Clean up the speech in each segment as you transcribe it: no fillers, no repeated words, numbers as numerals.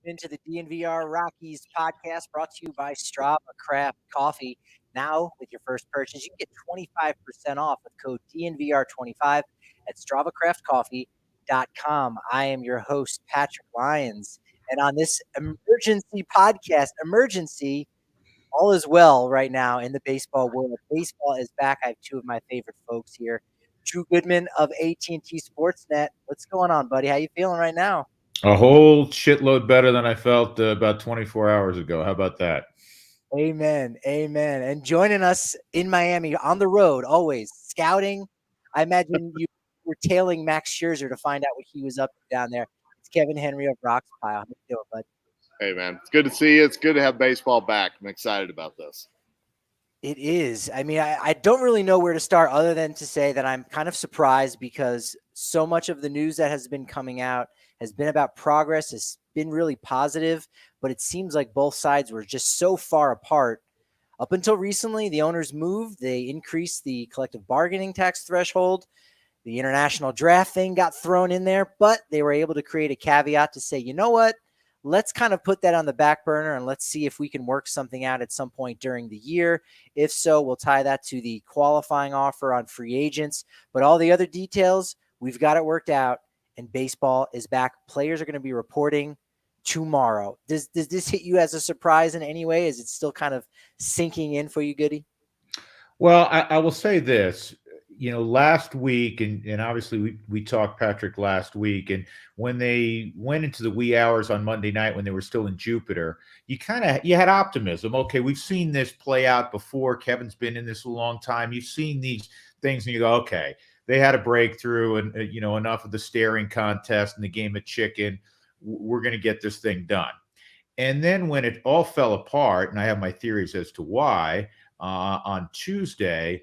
into the DNVR Rockies podcast brought to you by Strava Craft Coffee. Now, with your first purchase, you can get 25% off with code DNVR25 at StravaCraftCoffee.com. I am your host, Patrick Lyons. And on this emergency podcast, all is well right now in the baseball world. Baseball is back. I have two of my favorite folks here. Drew Goodman of AT&T SportsNet. What's going on, buddy? How you feeling right now? A whole shitload better than I felt about 24 hours ago. How about that? Amen. Amen. And joining us in Miami on the road, always scouting. I imagine you were tailing Max Scherzer to find out what he was up to down there. It's Kevin Henry of RoxPile. How you doing, bud? Hey, man. It's good to see you. It's good to have baseball back. I'm excited about this. It is. I mean, I don't really know where to start other than to say that I'm kind of surprised because so much of the news that has been coming out has been about progress, has been really positive, but it seems like both sides were just so far apart. Up until recently, the owners moved. They increased the collective bargaining tax threshold. The international draft thing got thrown in there, but they were able to create a caveat to say, you know what? Let's kind of put that on the back burner and let's see if we can work something out at some point during the year. If so, we'll tie that to the qualifying offer on free agents. But all the other details, we've got it worked out, and baseball is back. Players are going to be reporting tomorrow. Does this hit you as a surprise in any way? Is it still kind of sinking in for you, Goody? Well, I will say this. Last week, and obviously we talked, Patrick, last week, and when they went into the wee hours on Monday night when they were still in Jupiter, you had optimism. Okay, we've seen this play out before. Kevin's been in this a long time. You've seen these things, and you go, okay, they had a breakthrough, and enough of the staring contest and the game of chicken. We're going to get this thing done. And then when it all fell apart, and I have my theories as to why, on Tuesday,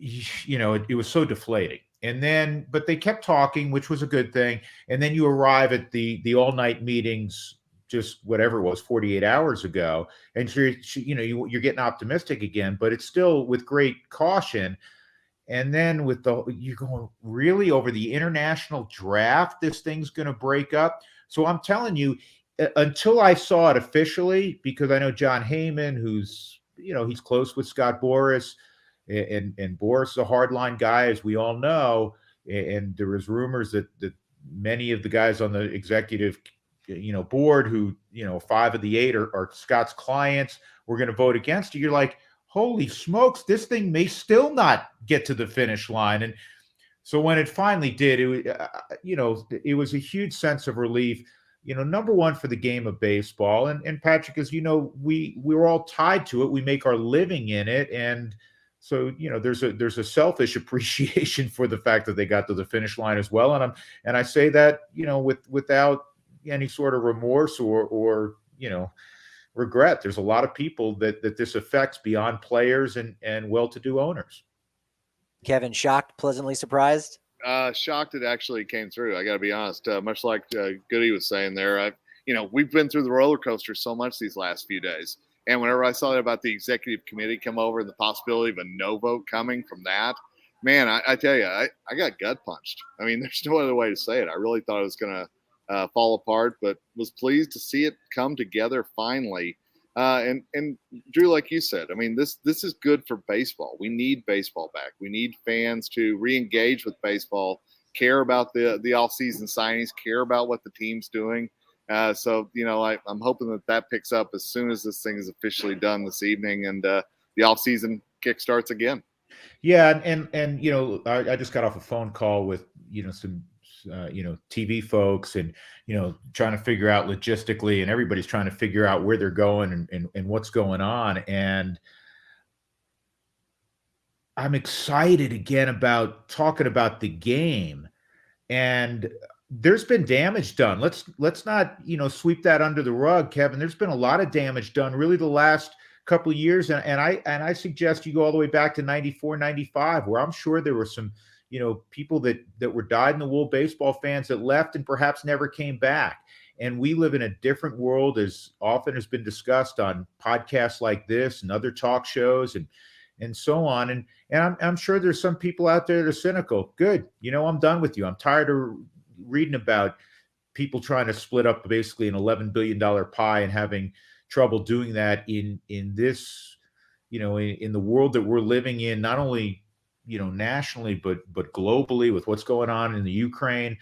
it was so deflating. And then, but they kept talking, which was a good thing. And then you arrive at the all-night meetings, just whatever it was, 48 hours ago, and you're getting optimistic again, but it's still with great caution. And then you're going, really, over the international draft, this thing's going to break up. So I'm telling you, until I saw it officially, because I know John Heyman, who's, he's close with Scott Boras, and Boris is a hardline guy, as we all know. And there was rumors that many of the guys on the executive, board, who, 5 of the 8 are Scott's clients, were going to vote against it. You're like, holy smokes, this thing may still not get to the finish line. And so when it finally did, it was a huge sense of relief. Number one, for the game of baseball. And Patrick, as you know, we're all tied to it. We make our living in it. And so, there's a selfish appreciation for the fact that they got to the finish line as well. And I say that, without any sort of remorse or regret. There's a lot of people that this affects beyond players and well-to-do owners. Kevin, shocked, pleasantly surprised? Shocked it actually came through. I got to be honest. Much like Goody was saying there, we've been through the roller coaster so much these last few days. And whenever I saw that about the executive committee come over and the possibility of a no vote coming from that, man, I tell you, I got gut punched. I mean, there's no other way to say it. I really thought it was going to fall apart, but was pleased to see it come together finally. And Drew, like you said, I mean, this is good for baseball. We need baseball back. We need fans to re-engage with baseball, care about the off-season signings, care about what the team's doing. So, I'm hoping that picks up as soon as this thing is officially done this evening and the off-season kick starts again. Yeah. And I just got off a phone call with, some, TV folks and, trying to figure out logistically, and everybody's trying to figure out where they're going and what's going on. And I'm excited again about talking about the game. And there's been damage done. Let's not, sweep that under the rug, Kevin. There's been a lot of damage done really the last couple of years. And I suggest you go all the way back to 94, 95, where I'm sure there were some, people that were dyed-in-the-wool baseball fans that left and perhaps never came back. And we live in a different world, as often has been discussed on podcasts like this and other talk shows and so on. And I'm sure there's some people out there that are cynical. Good. I'm done with you. I'm tired of reading about people trying to split up basically an $11 billion pie and having trouble doing that in this, in the world that we're living in, not only, nationally, but globally with what's going on in the Ukraine.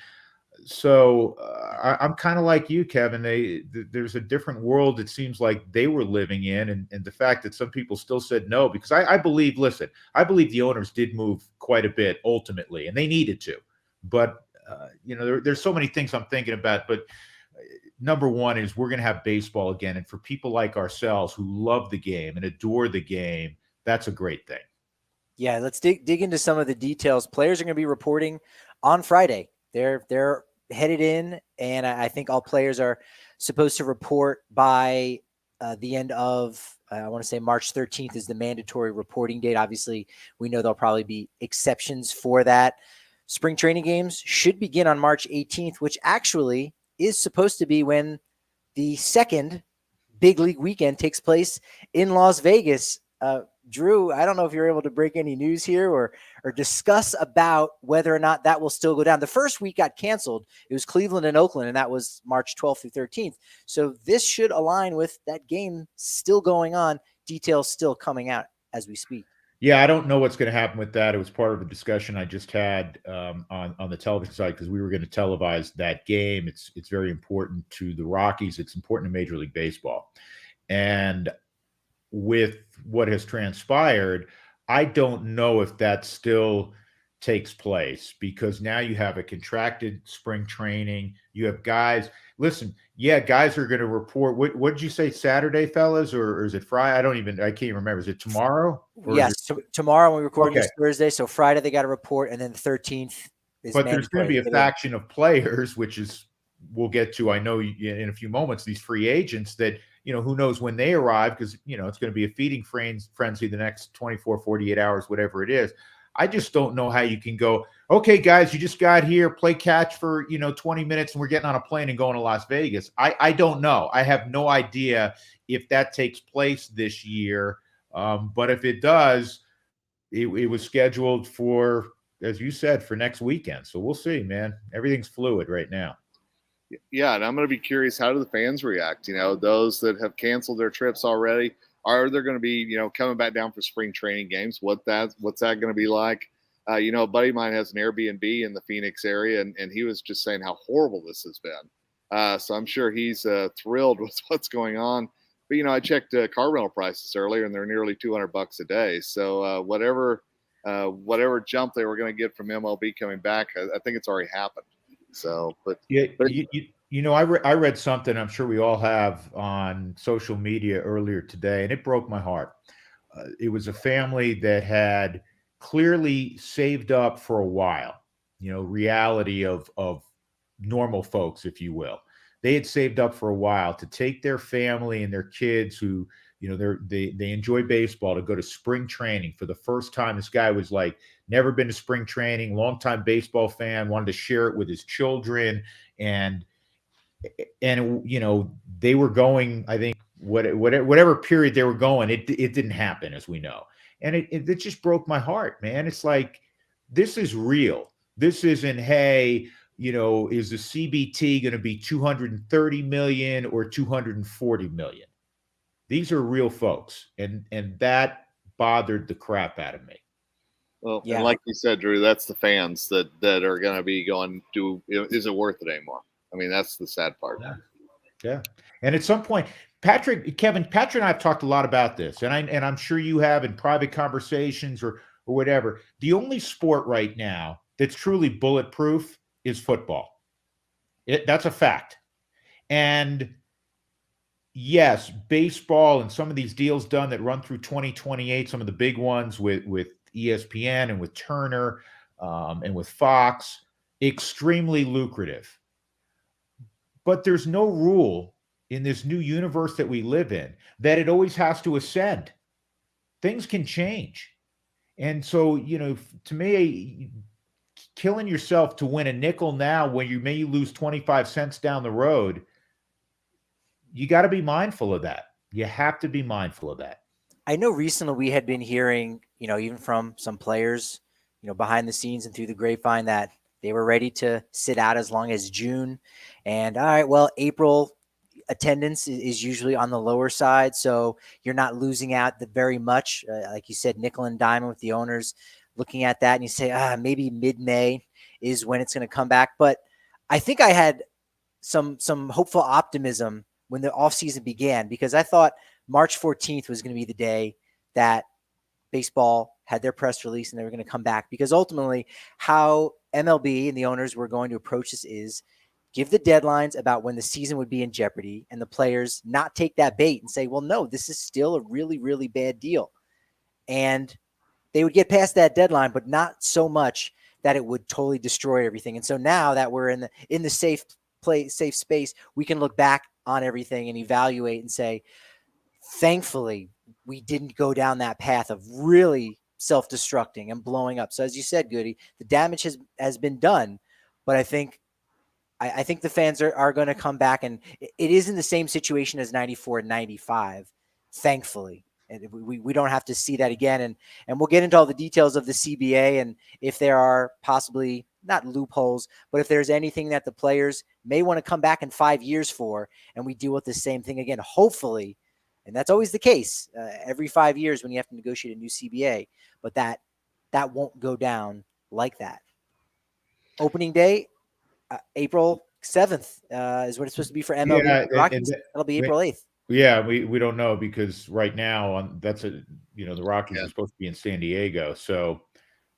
So I'm kind of like you, Kevin. There's a different world it seems like they were living in, and the fact that some people still said no, because I believe the owners did move quite a bit ultimately, and they needed to. But there's so many things I'm thinking about. But number one is we're going to have baseball again, and for people like ourselves who love the game and adore the game, that's a great thing. Yeah, let's dig into some of the details. Players are going to be reporting on Friday. They're headed in, and I think all players are supposed to report by the end of, I want to say March 13th is the mandatory reporting date. Obviously, we know there'll probably be exceptions for that. Spring training games should begin on March 18th, which actually is supposed to be when the second big league weekend takes place in Las Vegas. Drew, I don't know if you're able to break any news here or discuss about whether or not that will still go down. The first week got canceled. It was Cleveland and Oakland, and that was March 12th through 13th. So this should align with that game still going on, details still coming out as we speak. Yeah, I don't know what's going to happen with that. It was part of a discussion I just had on the television side, because we were going to televise that game. It's very important to the Rockies. It's important to Major League Baseball. And with what has transpired, I don't know if that still takes place, because now you have a contracted spring training. You have guys. Listen, guys are going to report. What did you say, Saturday, fellas, or is it Friday? I can't remember. Is it tomorrow? Yes, tomorrow when we record this Thursday. So Friday they got to report, and then the 13th is. But there's going to be a faction of players, which is we'll get to. I know in a few moments, these free agents that. Who knows when they arrive, because, it's going to be a feeding frenzy the next 24, 48 hours, whatever it is. I just don't know how you can go, okay, guys, you just got here, play catch for, 20 minutes, and we're getting on a plane and going to Las Vegas. I don't know. I have no idea if that takes place this year. But if it does, it was scheduled for, as you said, for next weekend. So we'll see, man. Everything's fluid right now. Yeah, and I'm going to be curious, how do the fans react? Those that have canceled their trips already, are there going to be, coming back down for spring training games? What's that going to be like? A buddy of mine has an Airbnb in the Phoenix area, and he was just saying how horrible this has been. So I'm sure he's thrilled with what's going on. But, I checked car rental prices earlier, and they're nearly $200 a day. So whatever jump they were going to get from MLB coming back, I think it's already happened. So, but I read something I'm sure we all have on social media earlier today, and it broke my heart. It was a family that had clearly saved up for a while, reality of normal folks, if you will. They had saved up for a while to take their family and their kids who, they enjoy baseball, to go to spring training for the first time. This guy was like, never been to spring training, longtime baseball fan, wanted to share it with his children. And they were going, I think, whatever period they were going, it didn't happen, as we know. And it just broke my heart, man. It's like, this is real. This isn't, hey, is the CBT going to be 230 million or 240 million? These are real folks, and that bothered the crap out of me. Well, yeah. And like you said, Drew, that's the fans that are going to be going, is it worth it anymore? I mean, that's the sad part. Yeah. And at some point, Patrick and I have talked a lot about this, and I'm sure you have in private conversations or whatever. The only sport right now that's truly bulletproof is football. That's a fact. And yes, baseball and some of these deals done that run through 2028, some of the big ones with ESPN and with Turner and with Fox, extremely lucrative. But there's no rule in this new universe that we live in that it always has to ascend. Things can change. And so, to me, killing yourself to win a nickel now when you may lose 25 cents down the road, you got to be mindful of that. You have to be mindful of that. I know recently we had been hearing, even from some players, behind the scenes and through the grapevine, that They were ready to sit out as long as June. And all right, well, April attendance is usually on the lower side, so you're not losing out very much. Like you said, nickel and diamond with the owners looking at that, and you say, maybe mid-May is when it's going to come back. But I think I had some hopeful optimism when the offseason began, because I thought March 14th was going to be the day that baseball had their press release and they were going to come back, because ultimately how MLB and the owners were going to approach this is give the deadlines about when the season would be in jeopardy, and the players not take that bait and say, well, no, this is still a really, really bad deal. And they would get past that deadline, but not so much that it would totally destroy everything. And so now that we're in the safe space, we can look back on everything and evaluate and say, thankfully, we didn't go down that path of really self-destructing and blowing up. So as you said, Goody, the damage has been done, but I think the fans are going to come back, and it is in the same situation as 94 and 95, thankfully. And we don't have to see that again. And we'll get into all the details of the CBA and if there are possibly not loopholes, but if there's anything that the players may want to come back in 5 years for, and we deal with the same thing again, hopefully. And that's always the case every 5 years when you have to negotiate a new CBA, but that won't go down like that. Opening day, April 7th is what it's supposed to be for MLB Rockies. That'll be April 8th. Yeah, we don't know, because right now the Rockies are supposed to be in San Diego, so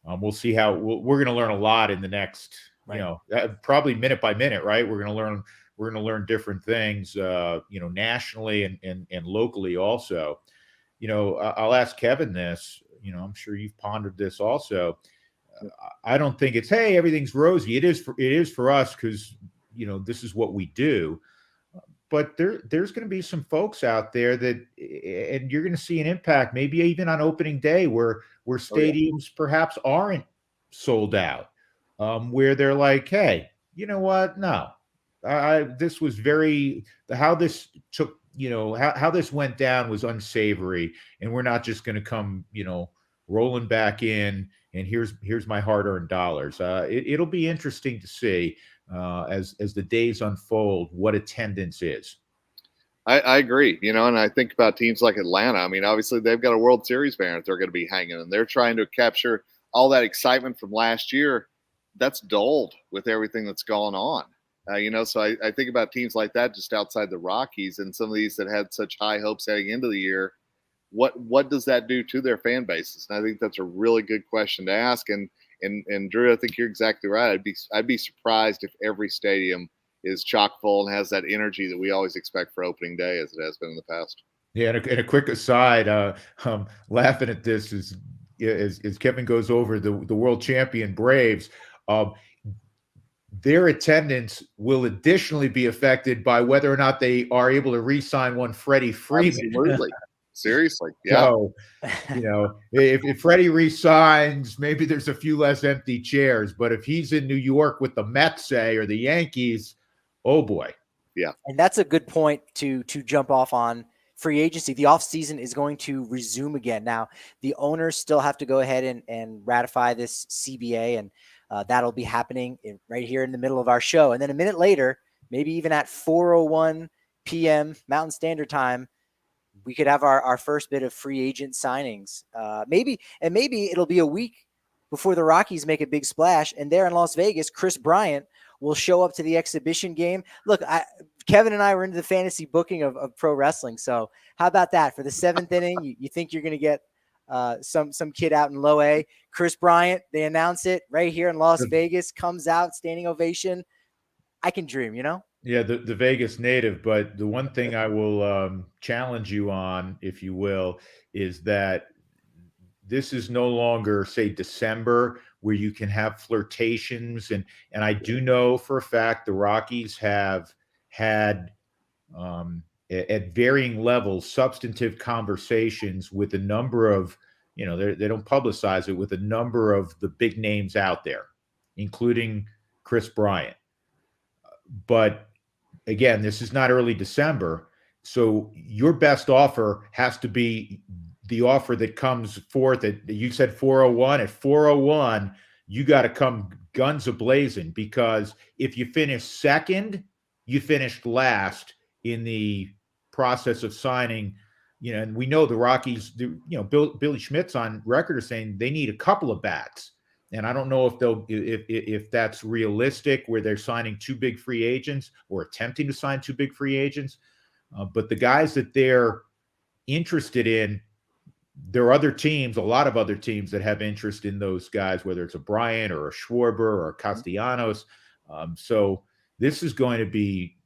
we'll see how we're going to learn a lot in the next, probably minute by minute, right? We're going to learn different things, nationally and locally also. I'll ask Kevin this. I'm sure you've pondered this also. I don't think it's, hey, everything's rosy. It is for us because this is what we do. But there's going to be some folks out there that, and you're going to see an impact, maybe even on opening day, where stadiums perhaps aren't sold out, where they're like, hey, you know what? No, this was how this took, how this went down was unsavory, and we're not just going to come, rolling back in, and here's my hard-earned dollars. It'll be interesting to see as the days unfold what attendance is. I agree, and I think about teams like Atlanta. I mean, obviously they've got a World Series banner that they're going to be hanging, and they're trying to capture all that excitement from last year. That's dulled with everything that's gone on. So I think about teams like that just outside the Rockies, and some of these that had such high hopes heading into the year. What does that do to their fan bases? And I think that's a really good question to ask. And Drew, I think you're exactly right. I'd be surprised if every stadium is chock full and has that energy that we always expect for opening day, as it has been in the past. Yeah, and a quick aside, laughing at this as Kevin goes over the world champion Braves. Their attendance will additionally be affected by whether or not they are able to re-sign one Freddie Freeman. Absolutely. Seriously. Yeah. So, if Freddie re-signs, maybe there's a few less empty chairs. But if he's in New York with the Mets, say, or the Yankees, oh boy. Yeah. And that's a good point to jump off on. Free agency, the offseason is going to resume again. Now, the owners still have to go ahead and ratify this CBA, and that'll be happening right here in the middle of our show. And then a minute later, maybe even at 4:01 p.m. Mountain Standard Time, we could have our first bit of free agent signings. Maybe it'll be a week before the Rockies make a big splash. And there in Las Vegas, Chris Bryant will show up to the exhibition game. Look, Kevin and I were into the fantasy booking of pro wrestling. So how about that for the seventh inning? You think you're going to get some kid out in low A? Chris Bryant, they announce it right here in Las Vegas, comes out, standing ovation. I can dream, Yeah, the Vegas native. But the one thing I will challenge you on, if you will, is that this is no longer, say, December, where you can have flirtations. And I do know for a fact the Rockies have had at varying levels substantive conversations with a number of, they don't publicize it, with a number of the big names out there, including Chris Bryant. But again, this is not early December. So your best offer has to be the offer that comes forth at, you said 4:01. At 4:01, you got to come guns a-blazing, because if you finish second, you finished last in the process of signing. And we know the Rockies, Billy Schmidt's on record as saying they need a couple of bats. And I don't know if that's realistic, where they're signing two big free agents or attempting to sign two big free agents. But the guys that they're interested in, there are a lot of other teams that have interest in those guys, whether it's a Bryant or a Schwarber or a Castellanos. So this is going to be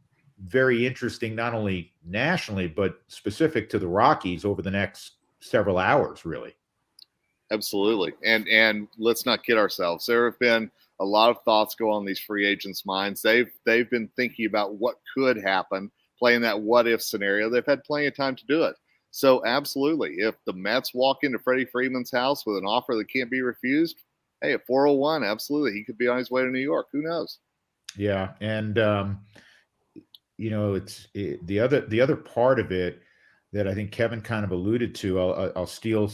very interesting, not only nationally, but specific to the Rockies over the next several hours, really. Absolutely. And let's not kid ourselves. There have been a lot of thoughts go on these free agents' minds. They've been thinking about what could happen, playing that what if scenario. They've had plenty of time to do it. So absolutely, if the Mets walk into Freddie Freeman's house with an offer that can't be refused, hey, at 401, absolutely, he could be on his way to New York. Who knows? Yeah, and it's the other part of it that I think Kevin kind of alluded to. I'll steal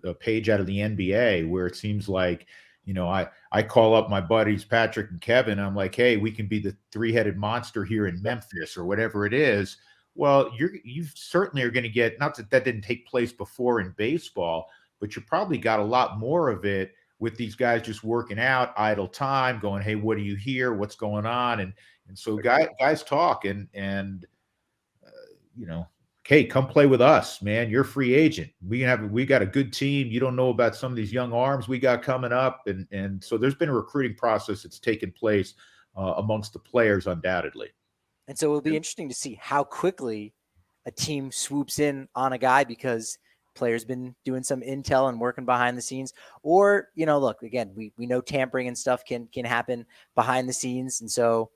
a page out of the NBA, where it seems like I call up my buddies Patrick and Kevin. I'm like, hey, we can be the three-headed monster here in Memphis or whatever it is. Well, you certainly are going to get, not that didn't take place before in baseball, but you probably got a lot more of it with these guys just working out, idle time, going, hey, what do you hear? What's going on? And so guys talk and hey, come play with us, man. You're a free agent. We got a good team. You don't know about some of these young arms we got coming up. And so there's been a recruiting process that's taken place amongst the players, undoubtedly. And so it'll be interesting to see how quickly a team swoops in on a guy, because players been doing some intel and working behind the scenes. Or, look, again, we know tampering and stuff can happen behind the scenes. And so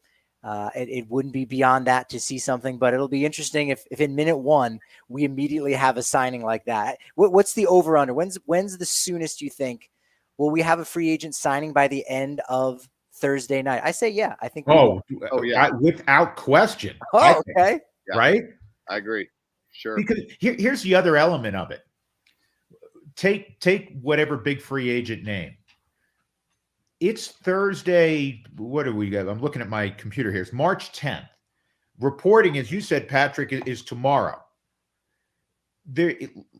it wouldn't be beyond that to see something, but it'll be interesting if in minute one, we immediately have a signing like that. What's the over under? When's the soonest you think, will we have a free agent signing by the end of Thursday night? I say, yeah, I think. Yeah, without question. Oh, okay. Yeah, right. I agree. Sure. Because here's the other element of it. Take whatever big free agent name. It's Thursday. What do we got? I'm looking at my computer here. It's March 10th. Reporting, as you said, Patrick, is tomorrow.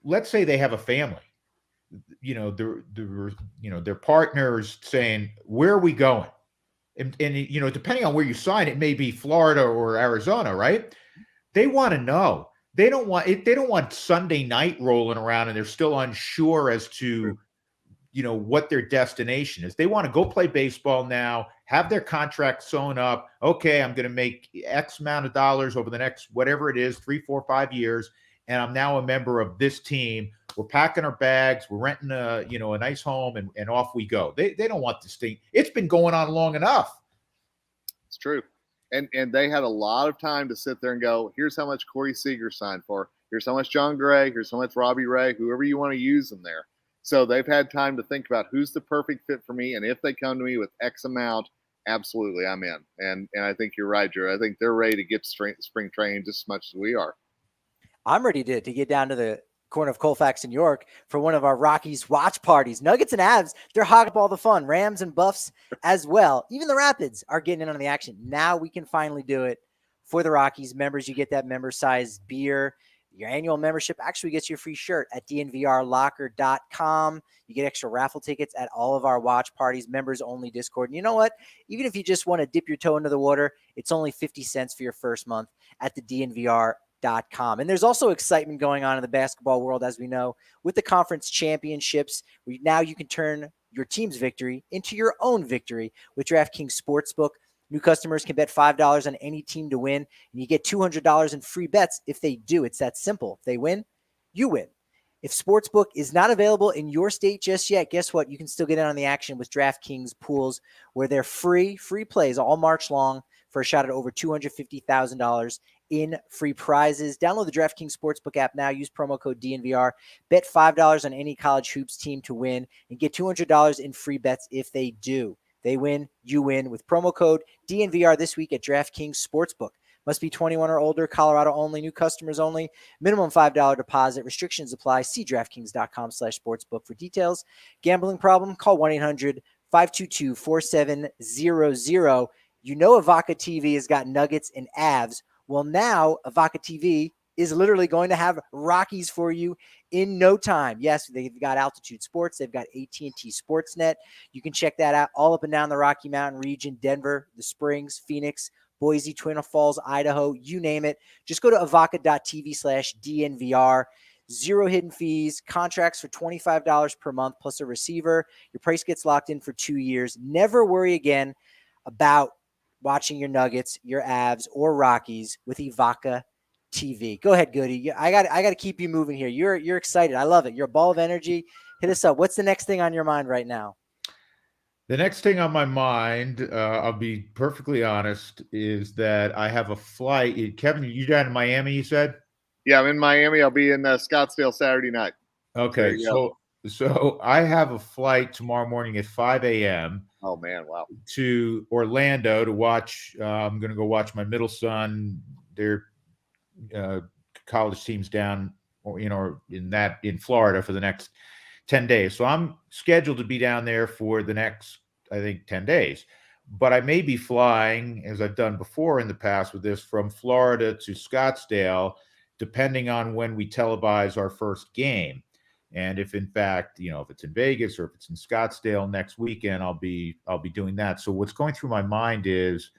Let's say they have a family. Their partners saying, where are we going? And depending on where you sign, it may be Florida or Arizona, right? They want to know. They don't want Sunday night rolling around and they're still unsure as to, what their destination is. They want to go play baseball now, have their contract sewn up. Okay, I'm going to make X amount of dollars over the next, whatever it is, 3, 4, 5 years. And I'm now a member of this team. We're packing our bags. We're renting a nice home and off we go. They don't want this thing. It's been going on long enough. It's true. And they had a lot of time to sit there and go, here's how much Corey Seager signed for. Here's how much John Gray. Here's how much Robbie Ray, whoever you want to use in there. So they've had time to think about who's the perfect fit for me. And if they come to me with X amount, absolutely, I'm in. And I think you're right, Drew. I think they're ready to get spring training just as much as we are. I'm ready to get down to the corner of Colfax and York for one of our Rockies watch parties. Nuggets and Avs, they're hogging up all the fun. Rams and Buffs as well. Even the Rapids are getting in on the action. Now we can finally do it for the Rockies members. You get that member-sized beer. Your annual membership actually gets you a free shirt at DNVRLocker.com. You get extra raffle tickets at all of our watch parties, members-only Discord. And you know what? Even if you just want to dip your toe into the water, it's only 50 cents for your first month at the DNVR.com. And there's also excitement going on in the basketball world, as we know, with the conference championships. Now you can turn your team's victory into your own victory with DraftKings Sportsbook. New customers can bet $5 on any team to win, and you get $200 in free bets if they do. It's that simple. If they win, you win. If Sportsbook is not available in your state just yet, guess what? You can still get in on the action with DraftKings pools, where they're free plays all March long for a shot at over $250,000 in free prizes. Download the DraftKings Sportsbook app now. Use promo code DNVR. Bet $5 on any college hoops team to win and get $200 in free bets if they do. They win, you win with promo code DNVR this week at DraftKings Sportsbook. Must be 21 or older, Colorado only, new customers only, minimum $5 deposit. Restrictions apply. See DraftKings.com/sportsbook for details. Gambling problem? Call 522-4700. You know Avaca TV has got Nuggets and Avs. Well, now Avaca TV is literally going to have Rockies for you in no time. Yes, they've got Altitude Sports. They've got AT&T SportsNet. You can check that out all up and down the Rocky Mountain region, Denver, the Springs, Phoenix, Boise, Twin Falls, Idaho, you name it. Just go to avaca.tv/DNVR. 0 hidden fees, contracts for $25 per month plus a receiver. Your price gets locked in for 2 years. Never worry again about watching your Nuggets, your Avs, or Rockies with Avaca TV. Go ahead, Goody. I got to keep you moving here. You're excited. I love it. You're a ball of energy. Hit us up. What's the next thing on your mind right now? The next thing on my mind, I'll be perfectly honest, is that I have a flight. Kevin, you down in Miami, you said? Yeah, I'm in Miami. I'll be in Scottsdale Saturday night. Okay, so I have a flight tomorrow morning at 5 a.m. Oh, man, wow. To Orlando to watch. I'm going to go watch my middle son. Their college team's down, in Florida for the next 10 days. So I'm scheduled to be down there for the next, I think, 10 days. But I may be flying, as I've done before in the past with this, from Florida to Scottsdale, depending on when we televise our first game. And if in fact, if it's in Vegas or if it's in Scottsdale next weekend, I'll be doing that. So what's going through my mind is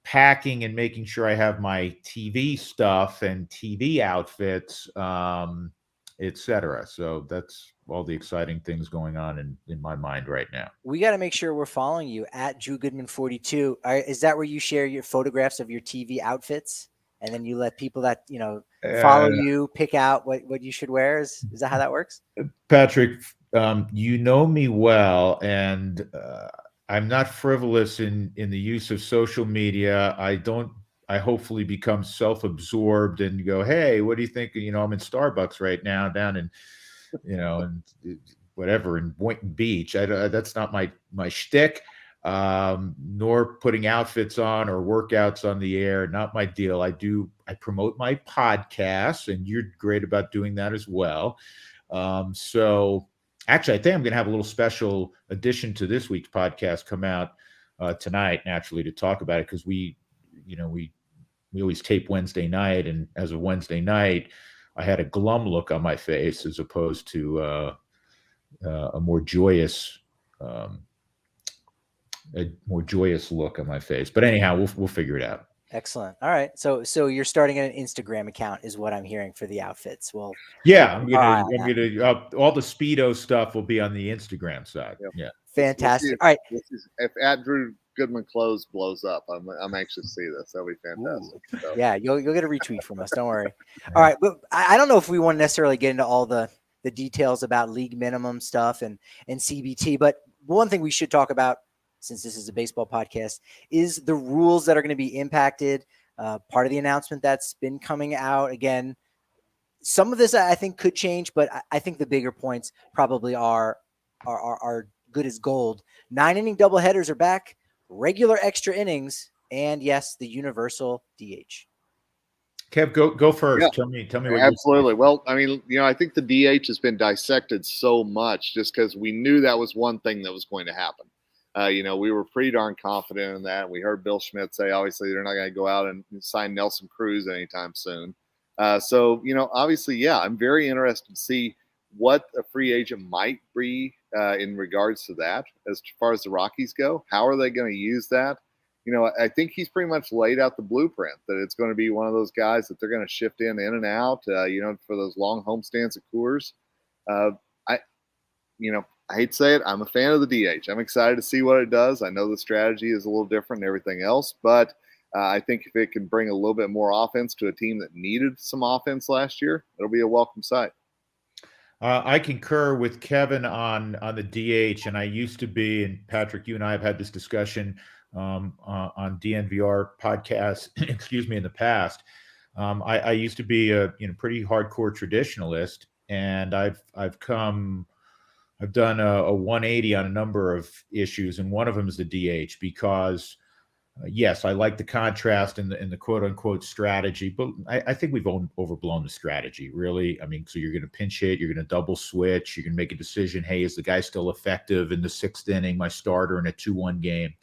packing and making sure I have my TV stuff and TV outfits, etc. So that's all the exciting things going on in my mind right now. We got to make sure we're following you at Drew Goodman 42. Is that where you share your photographs of your TV outfits? And then you let people that, follow you pick out what you should wear? Is that how that works? Patrick, you know me well, and I'm not frivolous in the use of social media. I hopefully become self-absorbed and go, hey, what do you think? I'm in Starbucks right now down in, and whatever, in Boynton Beach. That's not my shtick. Nor putting outfits on or workouts on the air, not my deal. I promote my podcast, and you're great about doing that as well. So actually, I think I'm going to have a little special addition to this week's podcast come out tonight, naturally, to talk about it, because we always tape Wednesday night, and as of Wednesday night, I had a glum look on my face as opposed to a more joyous look on my face. But anyhow, we'll figure it out. Excellent. All right. So you're starting an Instagram account is what I'm hearing for the outfits. Well, yeah, I'm gonna all the Speedo stuff will be on the Instagram side. Yep. Yeah. Fantastic. All right. If at Drew Goodman clothes blows up, I'm anxious to see this. That'll be fantastic. So. Yeah, you'll get a retweet from us. Don't worry. All right. But I don't know if we want to necessarily get into all the details about league minimum stuff and CBT, but one thing we should talk about, since this is a baseball podcast, is the rules that are going to be impacted. Part of the announcement that's been coming out. Again, some of this I think could change, but I think the bigger points probably are good as gold. 9-inning doubleheaders are back, regular extra innings, and yes, the universal DH. Kev, go first. Yeah. Tell me what. Absolutely. Well, I mean, I think the DH has been dissected so much just because we knew that was one thing that was going to happen. We were pretty darn confident in that. We heard Bill Schmidt say, obviously, they're not going to go out and sign Nelson Cruz anytime soon. So, obviously, yeah, I'm very interested to see what a free agent might be in regards to that. As far as the Rockies go, how are they going to use that? I think he's pretty much laid out the blueprint that it's going to be one of those guys that they're going to shift in and out, for those long homestands at Coors. I hate to say it, I'm a fan of the DH. I'm excited to see what it does. I know the strategy is a little different and everything else, but I think if it can bring a little bit more offense to a team that needed some offense last year, it'll be a welcome sight. I concur with Kevin on the DH, and I used to be, and Patrick, you and I have had this discussion on DNVR podcast, in the past. I used to be a pretty hardcore traditionalist, and I've done a 180 on a number of issues, and one of them is the DH, because Yes, I like the contrast and the quote unquote strategy, but I think we've overblown the strategy, really. I mean, so you're going to pinch hit, you're going to double switch, you're going to make a decision. Hey, is the guy still effective in the 6th inning, my starter in a 2-1 game?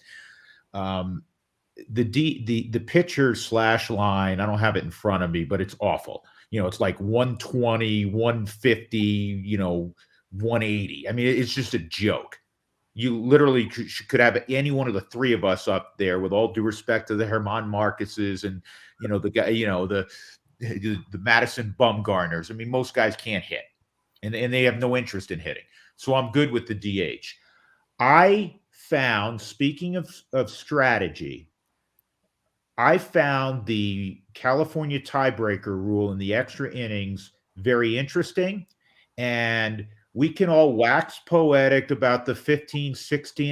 The pitcher slash line, I don't have it in front of me, but it's awful. It's like 120, 150, 180. I mean, it's just a joke. You literally could have any one of the three of us up there, with all due respect to the Herman Marcuses and, the guy, the Madison Bumgarners. I mean, most guys can't hit, and they have no interest in hitting. So I'm good with the DH. I found, speaking of strategy, I found the California tiebreaker rule in the extra innings very interesting. And we can all wax poetic about the 16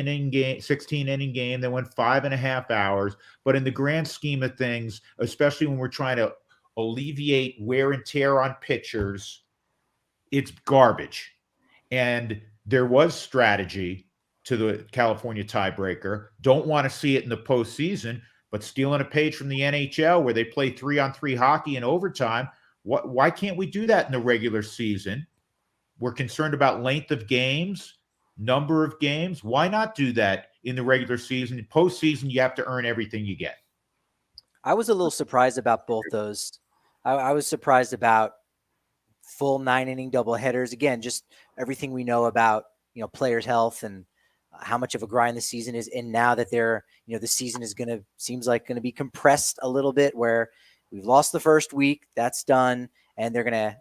inning game that went 5.5 hours. But in the grand scheme of things, especially when we're trying to alleviate wear and tear on pitchers, it's garbage. And there was strategy to the California tiebreaker. Don't want to see it in the postseason, but stealing a page from the NHL where they play 3-on-3 hockey in overtime, why can't we do that in the regular season? We're concerned about length of games, number of games. Why not do that in the regular season? In postseason, you have to earn everything you get. I was a little surprised about both those. I was surprised about full 9-inning doubleheaders. Again, just everything we know about, players' health and how much of a grind the season is. And now that the season is seems like going to be compressed a little bit, where we've lost the first week, that's done. And they're going to,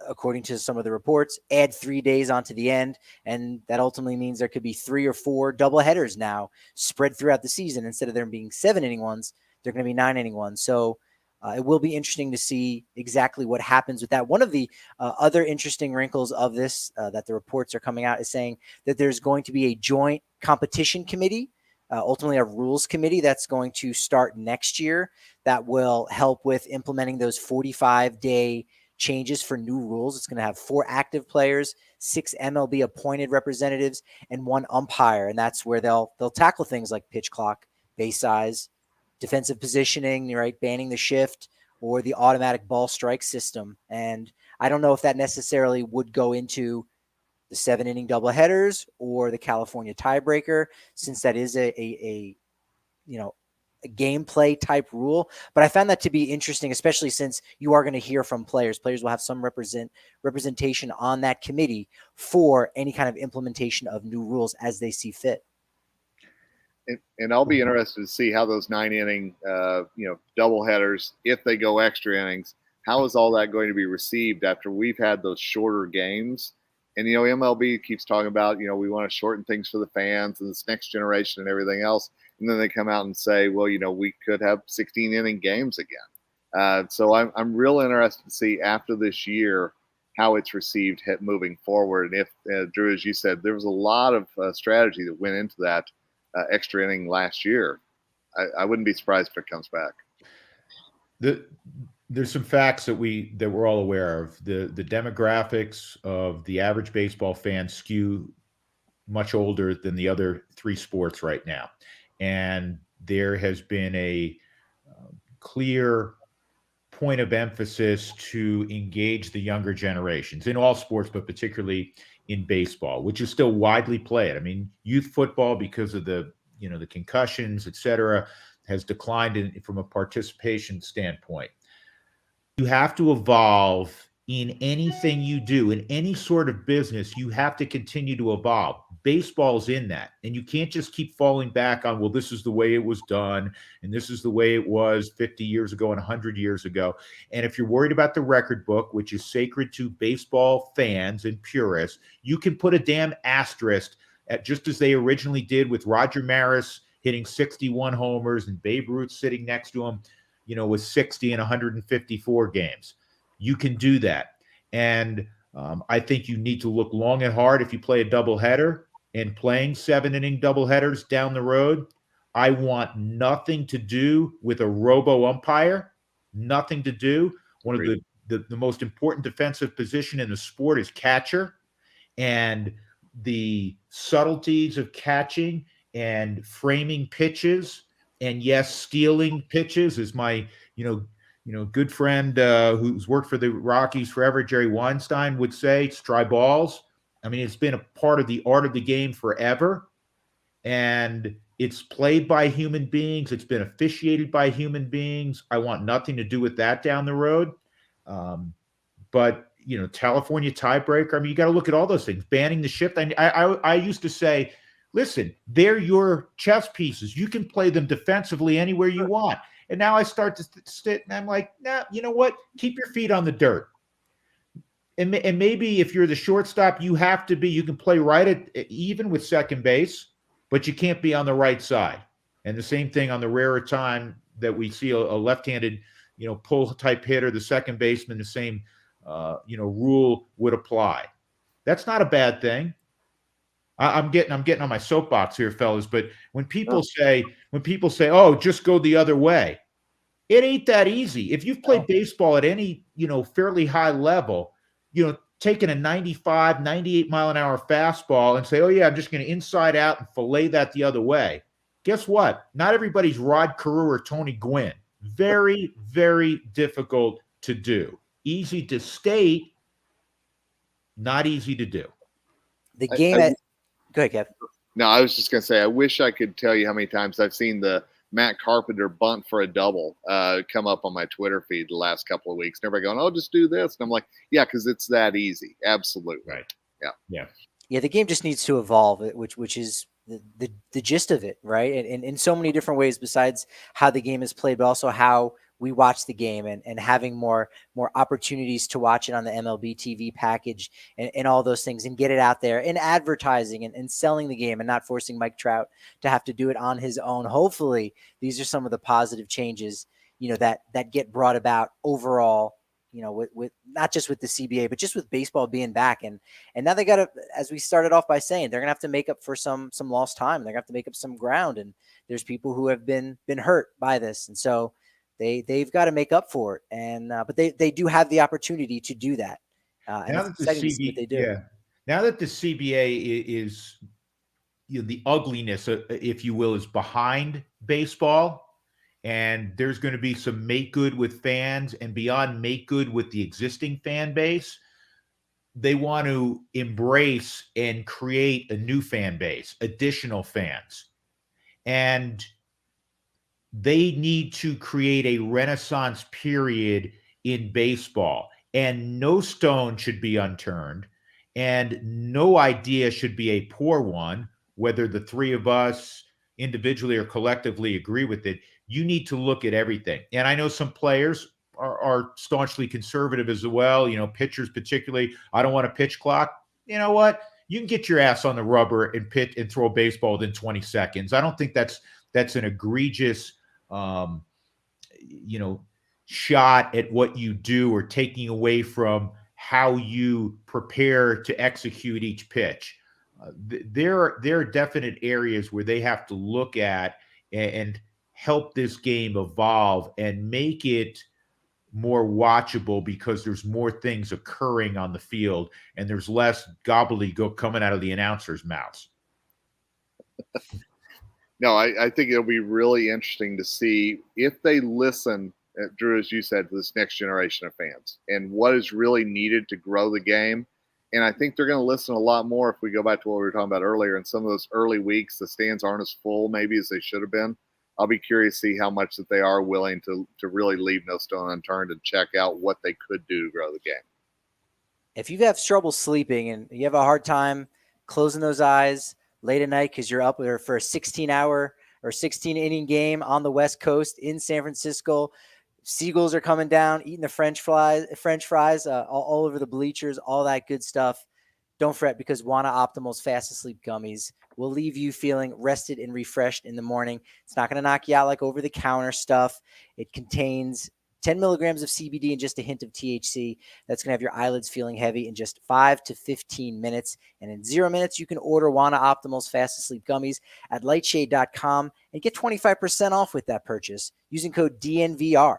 according to some of the reports, add 3 days onto the end. And that ultimately means there could be 3 or 4 doubleheaders now spread throughout the season. Instead of there being 7-inning ones, they're going to be 9-inning ones. So it will be interesting to see exactly what happens with that. One of the other interesting wrinkles of this that the reports are coming out is saying that there's going to be a joint competition committee, ultimately a rules committee that's going to start next year that will help with implementing those 45-day changes for new rules. It's going to have 4 active players, 6 MLB appointed representatives, and 1 umpire. And that's where they'll tackle things like pitch clock, base size, defensive positioning, right, banning the shift, or the automatic ball strike system. And I don't know if that necessarily would go into the 7-inning doubleheaders or the California tiebreaker, since that is a gameplay type rule. But I found that to be interesting, especially since you are going to hear from players. Players will have some representation on that committee for any kind of implementation of new rules as they see fit. And I'll be interested to see how those 9-inning, doubleheaders, if they go extra innings, how is all that going to be received after we've had those shorter games? And, MLB keeps talking about, we want to shorten things for the fans and this next generation and everything else. And then they come out and say, well, we could have 16-inning games again. So I'm real interested to see after this year how it's received moving forward. And if, Drew, as you said, there was a lot of strategy that went into that extra inning last year. I wouldn't be surprised if it comes back. There's some facts that we're all aware of. The demographics of the average baseball fan skew much older than the other 3 sports right now. And there has been a clear point of emphasis to engage the younger generations in all sports, but particularly in baseball, which is still widely played. I mean, youth football, because of the concussions, et cetera, has declined from a participation standpoint. You have to evolve in anything you do, in any sort of business. You have to continue to evolve. Baseball's in that. And you can't just keep falling back on, well, this is the way it was done, and this is the way it was 50 years ago and 100 years ago. And if you're worried about the record book, which is sacred to baseball fans and purists, you can put a damn asterisk at, just as they originally did with Roger Maris hitting 61 homers and Babe Ruth sitting next to him, with 60 and 154 games. You can do that. And I think you need to look long and hard if you play a doubleheader, and playing 7-inning doubleheaders down the road. I want nothing to do with a robo umpire, nothing to do. One of the most important defensive position in the sport is catcher, and the subtleties of catching and framing pitches And yes, stealing pitches, is my, good friend who's worked for the Rockies forever, Jerry Weinstein, would say, it's try balls. I mean, it's been a part of the art of the game forever. And it's played by human beings. It's been officiated by human beings. I want nothing to do with that down the road. But California tiebreaker. I mean, you got to look at all those things. Banning the shift. I used to say, listen, they're your chess pieces. You can play them defensively anywhere you want. And now I start to sit and I'm like, nah, you know what? Keep your feet on the dirt. And maybe if you're the shortstop, you can play right at even with second base, but you can't be on the right side. And the same thing on the rarer time that we see a left-handed, pull type hitter, the second baseman, the same, rule would apply. That's not a bad thing. I'm getting on my soapbox here, fellas. But when people say, oh, just go the other way, it ain't that easy. If you've played baseball at any, fairly high level, taking a 95, 98 mile an hour fastball and say, oh yeah, I'm just going to inside out and fillet that the other way. Guess what? Not everybody's Rod Carew or Tony Gwynn. Very, very difficult to do. Easy to state, not easy to do. The game go ahead, Kev. No, I was just going to say, I wish I could tell you how many times I've seen the Matt Carpenter bunt for a double come up on my Twitter feed the last couple of weeks. And everybody going, oh, just do this. And I'm like, yeah, because it's that easy. Absolutely. Right. Yeah, the game just needs to evolve, which is the gist of it, right? And in so many different ways besides how the game is played, but also how we watch the game and having more opportunities to watch it on the MLB TV package and all those things and get it out there and advertising and selling the game and not forcing Mike Trout to have to do it on his own. Hopefully these are some of the positive changes, that get brought about overall, with not just with the CBA, but just with baseball being back. And now they got to, as we started off by saying, they're gonna have to make up for some lost time. They're gonna have to make up some ground. And there's people who have been hurt by this. And so they've got to make up for it, and but they do have the opportunity to do that. Now that the CBA is, the ugliness, if you will, is behind baseball, and there's going to be some make good with fans, and beyond make good with the existing fan base, they want to embrace and create a new fan base, additional fans, and they need to create a renaissance period in baseball, and no stone should be unturned, and no idea should be a poor one, whether the three of us individually or collectively agree with it. You need to look at everything. And I know some players are staunchly conservative as well, pitchers particularly. I don't want a pitch clock. You know what? You can get your ass on the rubber and pitch and throw a baseball within 20 seconds. I don't think that's an egregious shot at what you do or taking away from how you prepare to execute each pitch. There are definite areas where they have to look at and help this game evolve and make it more watchable, because there's more things occurring on the field and there's less gobbledygook coming out of the announcers' mouths. No, I think it'll be really interesting to see if they listen, Drew, as you said, to this next generation of fans and what is really needed to grow the game. And I think they're going to listen a lot more if we go back to what we were talking about earlier. In some of those early weeks, the stands aren't as full maybe as they should have been. I'll be curious to see how much that they are willing to really leave no stone unturned and check out what they could do to grow the game. If you have trouble sleeping and you have a hard time closing those eyes late at night because you're up for a 16-hour or 16-inning game on the West Coast in San Francisco, seagulls are coming down, eating the French fries all over the bleachers, all that good stuff. Don't fret, because Wana Optimal's Fast Asleep Gummies will leave you feeling rested and refreshed in the morning. It's not going to knock you out like over-the-counter stuff. It contains 10 milligrams of CBD and just a hint of THC. That's going to have your eyelids feeling heavy in just 5 to 15 minutes. And in 0 minutes, you can order Wana Optimal's Fast Asleep Gummies at lightshade.com and get 25% off with that purchase using code DNVR.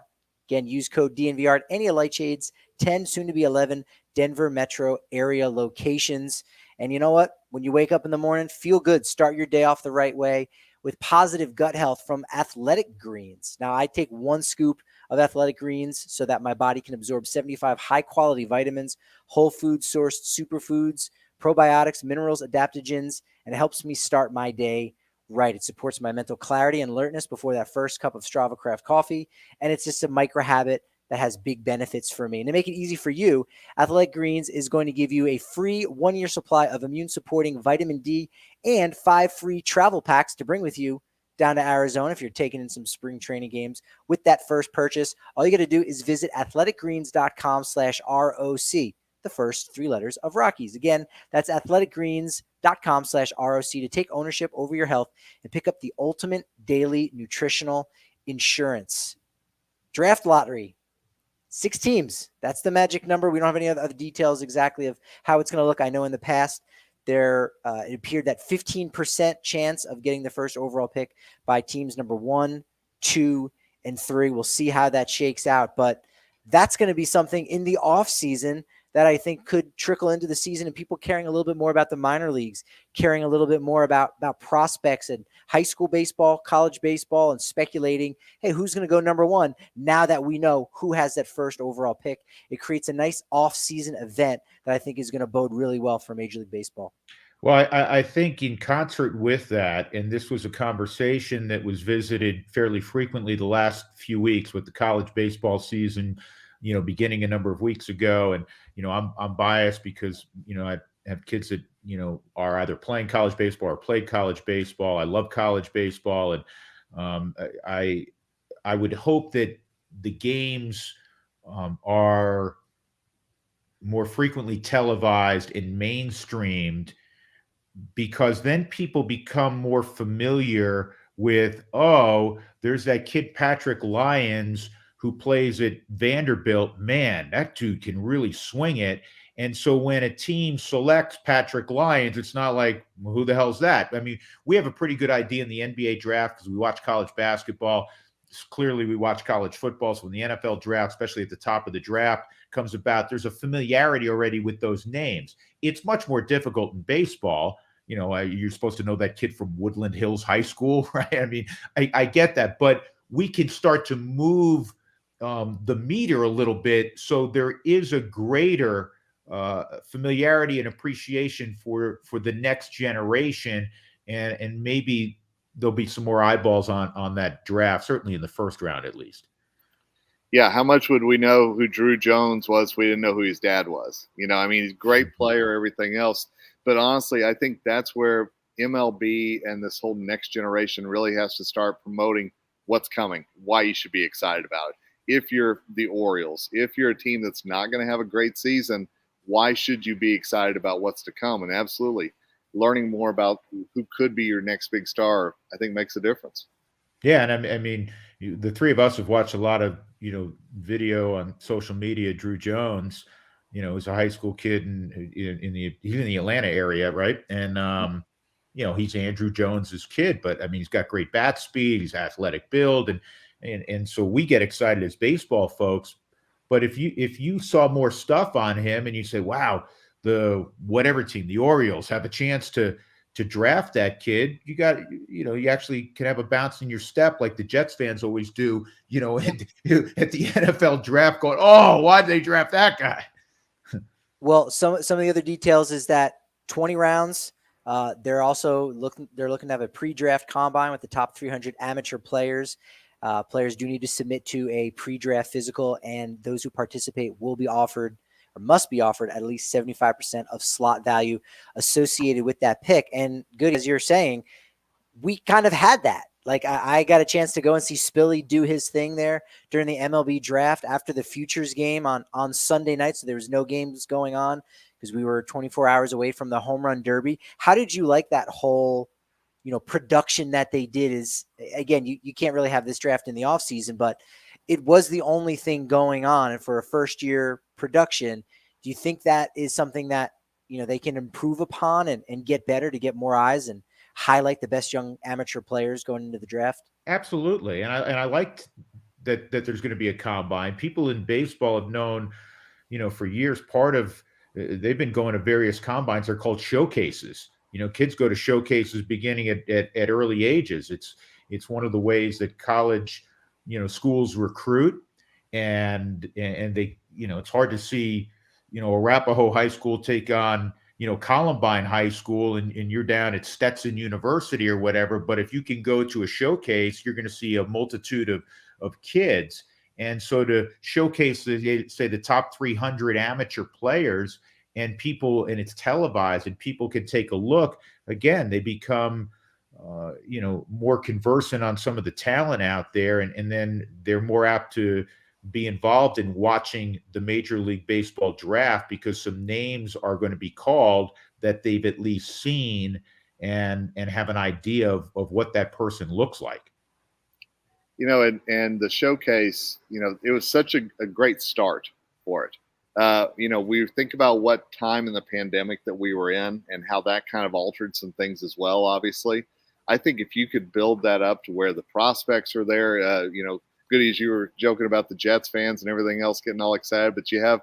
Again, use code DNVR at any of Lightshade's 10, soon to be 11 Denver metro area locations. And you know what? When you wake up in the morning, feel good. Start your day off the right way with positive gut health from Athletic Greens. Now, I take 1 scoop of Athletic Greens so that my body can absorb 75 high-quality vitamins, whole food sourced superfoods, probiotics, minerals, adaptogens, and it helps me start my day right. It supports my mental clarity and alertness before that first cup of Strava Craft coffee, and it's just a micro habit that has big benefits for me. And to make it easy for you, Athletic Greens is going to give you a free 1-year supply of immune-supporting vitamin D and 5 free travel packs to bring with you down to Arizona if you're taking in some spring training games with that first purchase. All you got to do is visit athleticgreens.com/ROC, the first 3 letters of Rockies. Again, that's athleticgreens.com/ROC to take ownership over your health and pick up the ultimate daily nutritional insurance. Draft lottery. 6 teams. That's the magic number. We don't have any other details exactly of how it's going to look. I know in the past it appeared that 15% chance of getting the first overall pick by teams number 1, 2, and 3. We'll see how that shakes out, but that's going to be something in the off season that I think could trickle into the season, and people caring a little bit more about the minor leagues, caring a little bit more about prospects and high school baseball, college baseball, and speculating, hey, who's going to go number 1 now that we know who has that first overall pick. It creates a nice off-season event that I think is going to bode really well for Major League Baseball. Well, I think in concert with that, and this was a conversation that was visited fairly frequently the last few weeks with the college baseball season, beginning a number of weeks ago. And, I'm biased because, I have kids that, are either playing college baseball or played college baseball. I love college baseball. And I would hope that the games are more frequently televised and mainstreamed, because then people become more familiar with, oh, there's that kid Patrick Lyons who plays at Vanderbilt. Man, that dude can really swing it. And so when a team selects Patrick Lyons, it's not like, well, who the hell's that? I mean, we have a pretty good idea in the NBA draft because we watch college basketball. Clearly, we watch college football. So when the NFL draft, especially at the top of the draft, comes about, there's a familiarity already with those names. It's much more difficult in baseball. You're supposed to know that kid from Woodland Hills High School, right? I mean, I get that, but we can start to move the meter a little bit, so there is a greater familiarity and appreciation for the next generation, and maybe there'll be some more eyeballs on that draft, certainly in the first round at least. Yeah, how much would we know who Drew Jones was if we didn't know who his dad was? He's a great player, everything else. But honestly, I think that's where MLB and this whole next generation really has to start promoting what's coming, why you should be excited about it. If you're the Orioles, if you're a team that's not going to have a great season, why should you be excited about what's to come? And absolutely, learning more about who could be your next big star, I think, makes a difference. Yeah, and I mean, the 3 of us have watched a lot of video on social media. Drew Jones, is a high school kid he's in the Atlanta area, right? And he's Andrew Jones's kid, but I mean, he's got great bat speed, he's athletic build, and so we get excited as baseball folks. But if you saw more stuff on him and you say, wow, the whatever team, the Orioles, have a chance to draft that kid, you actually can have a bounce in your step like the Jets fans always do, at the NFL draft, going, oh, why'd they draft that guy? Well, some of the other details is that 20 rounds. They're looking to have a pre-draft combine with the top 300 amateur players. Players do need to submit to a pre-draft physical, and those who participate will be offered or must be offered at least 75% of slot value associated with that pick. And good, as you're saying, we kind of had that. Like I got a chance to go and see Spilly do his thing there during the MLB draft after the Futures game on Sunday night. So there was no games going on because we were 24 hours away from the home run derby. How did you like that whole, production that they did? Is, again, you can't really have this draft in the off season, but it was the only thing going on. And for a first year production, do you think that is something that, they can improve upon and get better to get more eyes and highlight the best young amateur players going into the draft? Absolutely. And I liked that there's going to be a combine. People in baseball have known, for years, they've been going to various combines. They're called showcases. kids go to showcases beginning at early ages. It's one of the ways that college, schools recruit, and they, it's hard to see, Arapahoe High School take on, Columbine High School, and you're down at Stetson University or whatever. But if you can go to a showcase, you're going to see a multitude of kids. And so to showcase, say, the top 300 amateur players, and it's televised and people can take a look, again, they become, more conversant on some of the talent out there. And then they're more apt to be involved in watching the Major League Baseball draft, because some names are going to be called that they've at least seen and have an idea of what that person looks like. And the showcase, it was such a great start for it. We think about what time in the pandemic that we were in and how that kind of altered some things as well, obviously. I think if you could build that up to where the prospects are there, Goodies, you were joking about the Jets fans and everything else getting all excited, but you have,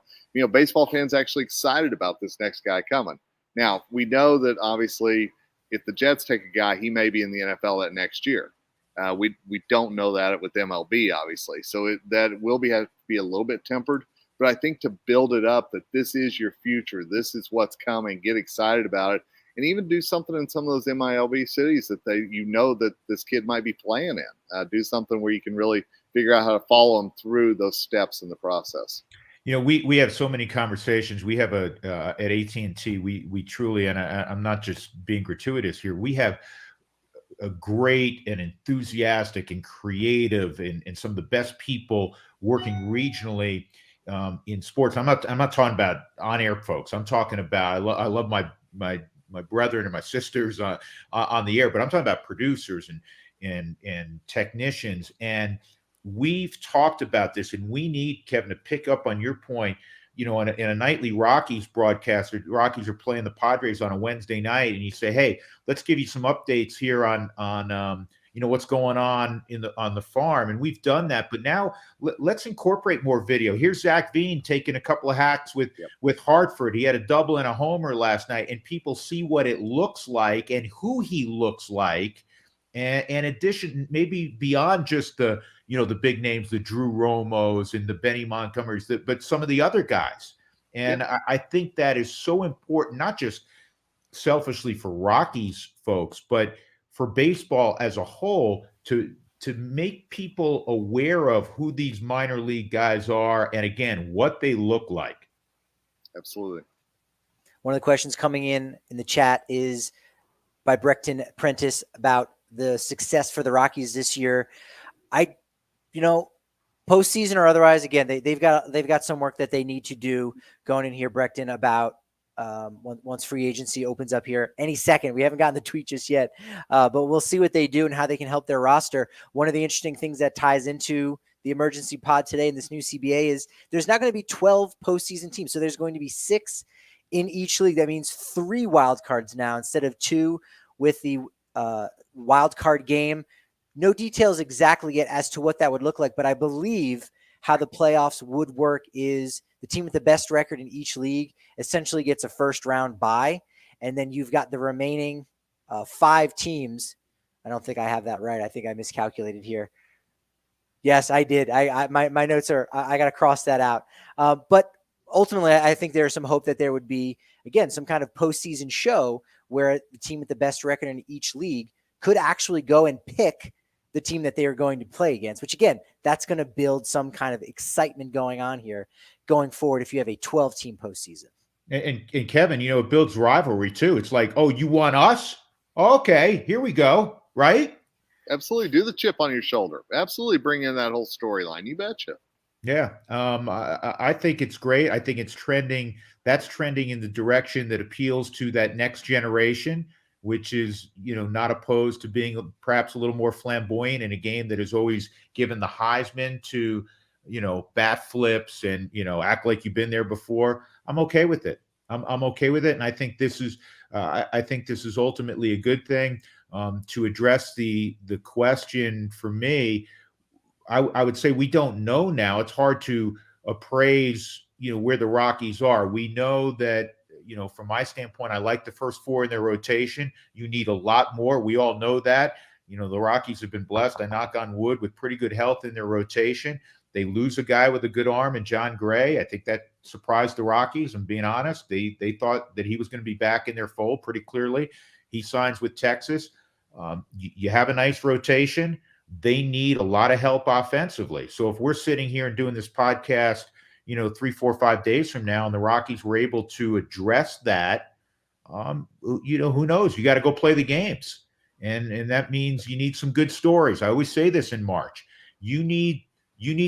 baseball fans actually excited about this next guy coming. Now, we know that obviously if the Jets take a guy, he may be in the NFL that next year. We don't know that with MLB, obviously. So that will have to be a little bit tempered. But I think to build it up, that this is your future, this is what's coming, get excited about it, and even do something in some of those MILB cities that that this kid might be playing in. Do something where you can really figure out how to follow them through those steps in the process. We have so many conversations. We have at AT&T, we truly, and I'm not just being gratuitous here, we have a great and enthusiastic and creative and some of the best people working regionally in sports. I'm not talking about on-air folks. I'm talking about, I love my brethren and my sisters on the air, but I'm talking about producers and technicians. And we've talked about this, and we need, Kevin, to pick up on your point. In a nightly Rockies broadcast, the Rockies are playing the Padres on a Wednesday night, and you say, hey, let's give you some updates here on what's going on on the farm. And we've done that, but now let's incorporate more video. Here's Zach Veen taking a couple of hacks with Hartford. He had a double and a homer last night, and people see what it looks like and who he looks like. And in addition, maybe beyond just the big names, the Drew Romos and the Benny Montgomerys, but some of the other guys. And I think that is so important, not just selfishly for Rockies folks, but for baseball as a whole, to make people aware of who these minor league guys are, and again, what they look like. Absolutely. One of the questions coming in the chat is by Brecton Prentice about the success for the Rockies this year. Postseason or otherwise, again, they've got some work that they need to do going in here, Brecton, about once free agency opens up here any second. We haven't gotten the tweet just yet, but we'll see what they do and how they can help their roster. One of the interesting things that ties into the emergency pod today in this new CBA is there's not going to be 12 postseason teams. So there's going to be 6 in each league. That means 3 wild cards now instead of 2 with the wild card game. No details exactly yet as to what that would look like, but I believe how the playoffs would work is the team with the best record in each league essentially gets a first round bye. And then you've got the remaining 5 teams. I don't think I have that right. I think I miscalculated here. Yes, I did. My notes are, I got to cross that out. But ultimately, I think there's some hope that there would be, again, some kind of postseason show where the team with the best record in each league could actually go and pick the team that they are going to play against, which again, that's going to build some kind of excitement going on here going forward if you have a 12-team postseason. And Kevin, it builds rivalry too. It's like, oh, you want us? Okay, here we go, right? Absolutely. Do the chip on your shoulder. Absolutely bring in that whole storyline. You betcha. Yeah. I think it's great. I think it's trending. That's trending in the direction that appeals to that next generation, which is, not opposed to being perhaps a little more flamboyant in a game that has always given the Heisman to, bat flips and, act like you've been there before. I'm okay with it. I'm okay with it. And I think this is, ultimately a good thing. To address the question for me, I would say we don't know now. It's hard to appraise, where the Rockies are. We know that, from my standpoint, I like the first four in their rotation. You need a lot more. We all know that. The Rockies have been blessed, I knock on wood, with pretty good health in their rotation. They lose a guy with a good arm in John Gray. I think that surprised the Rockies, I'm being honest. They thought that he was going to be back in their fold pretty clearly. He signs with Texas. You have a nice rotation. They need a lot of help offensively. So if we're sitting here and doing this podcast, 3, 4, 5 days from now, and the Rockies were able to address that, who knows? You got to go play the games. And that means you need some good stories. I always say this in March. You need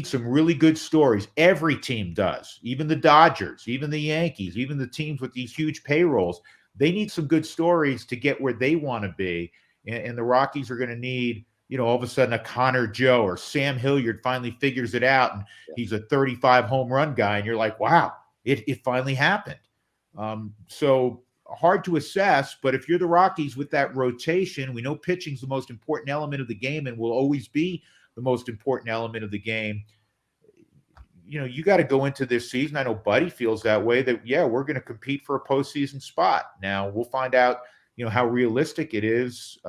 some really good stories. Every team does, even the Dodgers, even the Yankees, even the teams with these huge payrolls. They need some good stories to get where they want to be. And the Rockies are going to need, all of a sudden a Connor Joe or Sam Hilliard finally figures it out, and he's a 35 home run guy. And you're like, wow, it finally happened. So hard to assess, but if you're the Rockies with that rotation, we know pitching's the most important element of the game and will always be the most important element of the game. You got to go into this season. I know Buddy feels that way, that, we're going to compete for a postseason spot. Now we'll find out, how realistic it is,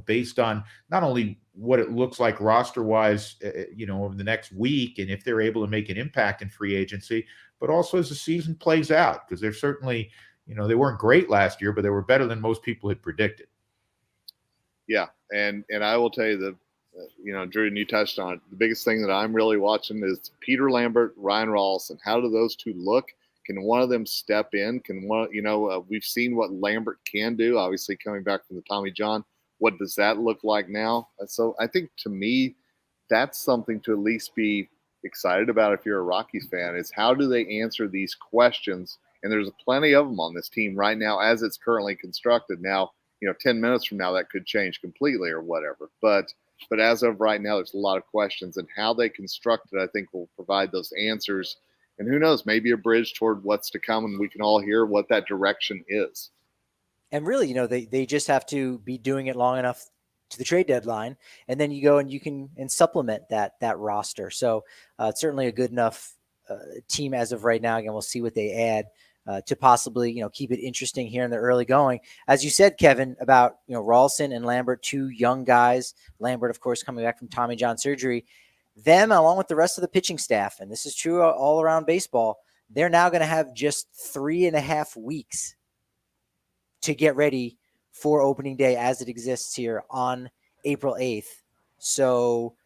based on not only what it looks like roster wise, over the next week, and if they're able to make an impact in free agency, but also as the season plays out, because they're certainly, they weren't great last year, but they were better than most people had predicted. Yeah. And I will tell you that, Drew, and you touched on it. The biggest thing that I'm really watching is Peter Lambert, Ryan Rawlson. How do those two look? Can one of them step in? Can one, we've seen what Lambert can do, obviously coming back from the Tommy John. What does that look like now? So I think, to me, that's something to at least be excited about if you're a Rockies fan, is how do they answer these questions? And there's plenty of them on this team right now as it's currently constructed. Now, 10 minutes from now, that could change completely or whatever. But as of right now, there's a lot of questions, and how they construct it, I think, will provide those answers. And who knows, maybe a bridge toward what's to come, and we can all hear what that direction is. And really, they just have to be doing it long enough to the trade deadline, and then you go and you can supplement that roster. So it's certainly a good enough team as of right now. Again, we'll see what they add to possibly, keep it interesting here in the early going. As you said, Kevin, about, Rawlson and Lambert, two young guys. Lambert, of course, coming back from Tommy John surgery. Them, along with the rest of the pitching staff, and this is true all around baseball, they're now going to have just 3.5 weeks to get ready for opening day as it exists here on April 8th. So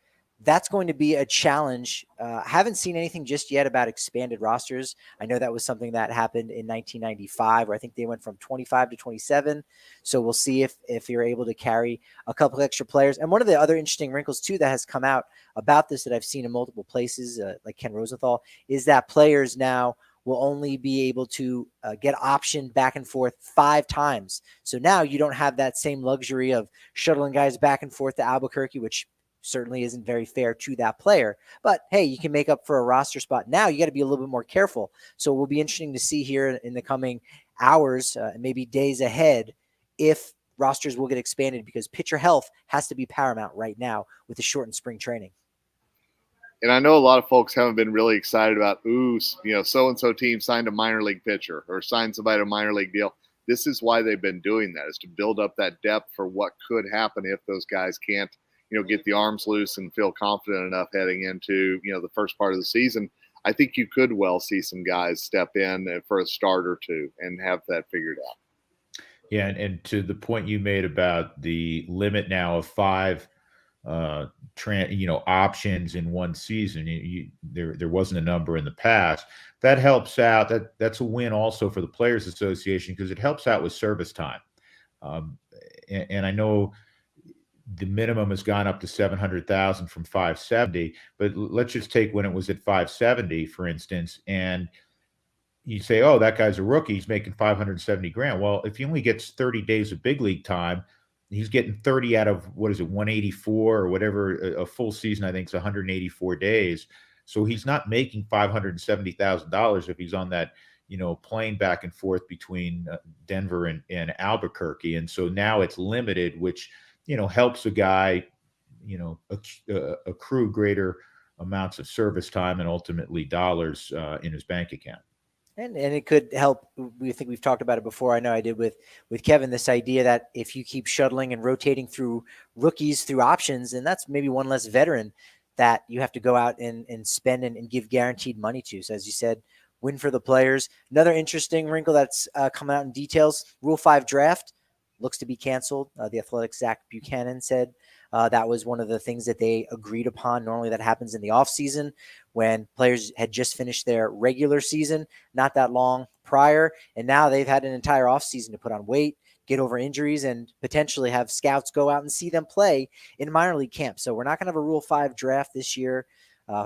that's going to be a challenge. Haven't seen anything just yet about expanded rosters. I know that was something that happened in 1995, where I think they went from 25 to 27. So we'll see if you're able to carry a couple extra players. And one of the other interesting wrinkles, too, that has come out about this that I've seen in multiple places, like Ken Rosenthal, is that players now will only be able to get optioned back and forth 5 times. So now you don't have that same luxury of shuttling guys back and forth to Albuquerque, which certainly isn't very fair to that player. But hey, you can make up for a roster spot. Now you got to be a little bit more careful. So it will be interesting to see here in the coming hours, maybe days ahead, if rosters will get expanded, because pitcher health has to be paramount right now with the shortened spring training. And I know a lot of folks haven't been really excited about, so-and-so team signed a minor league pitcher or signed somebody to a minor league deal. This is why they've been doing that, is to build up that depth for what could happen if those guys can't, get the arms loose and feel confident enough heading into, the first part of the season. I think you could well see some guys step in for a start or two and have that figured out. Yeah, and to the point you made about the limit now of 5 options in one season, there wasn't a number in the past. That helps out. That's a win also for the Players Association, because it helps out with service time. And I know the minimum has gone up to 700,000 from 570, but let's just take when it was at 570, for instance, and you say, oh, that guy's a rookie, he's making 570 grand. Well, if he only gets 30 days of big league time, he's getting 30 out of, 184 or whatever, a full season, I think, is 184 days. So he's not making $570,000 if he's on that, plane back and forth between Denver and Albuquerque. And so now it's limited, which, helps a guy, accrue greater amounts of service time and ultimately dollars in his bank account. And it could help. We think we've talked about it before. I know I did with Kevin, this idea that if you keep shuttling and rotating through rookies through options, and that's maybe one less veteran that you have to go out and spend and give guaranteed money to. So as you said, win for the players. Another interesting wrinkle that's coming out in details, Rule 5 draft looks to be canceled. The Athletic's Zach Buchanan said that was one of the things that they agreed upon. Normally that happens in the offseason when players had just finished their regular season not that long prior, and now they've had an entire offseason to put on weight, get over injuries, and potentially have scouts go out and see them play in minor league camp. So we're not going to have a Rule 5 draft this year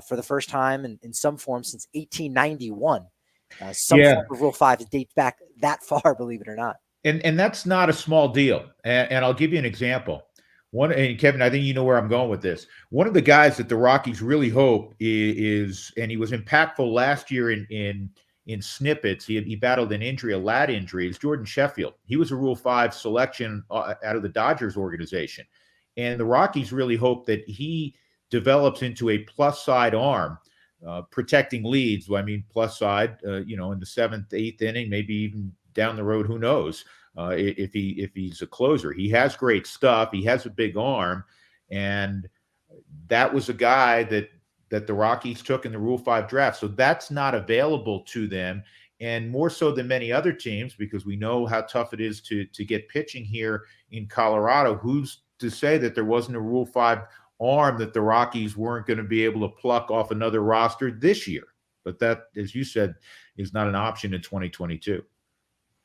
for the first time in some form since 1891. Some form of Rule 5 dates back that far, believe it or not. And that's not a small deal. And I'll give you an example. And Kevin, I think you know where I'm going with this. One of the guys that the Rockies really hope is, and he was impactful last year in snippets. He battled an injury, a lat injury. Is Jordan Sheffield. He was a Rule 5 selection out of the Dodgers organization, and the Rockies really hope that he develops into a plus side arm, protecting leads. I mean, plus side, in the 7th, 8th inning, maybe even down the road. Who knows? If he's a closer. He has great stuff. He has a big arm, and that was a guy that the Rockies took in the Rule 5 draft. So that's not available to them, and more so than many other teams, because we know how tough it is to get pitching here in Colorado. Who's to say that there wasn't a Rule 5 arm that the Rockies weren't going to be able to pluck off another roster this year? But that, as you said, is not an option in 2022.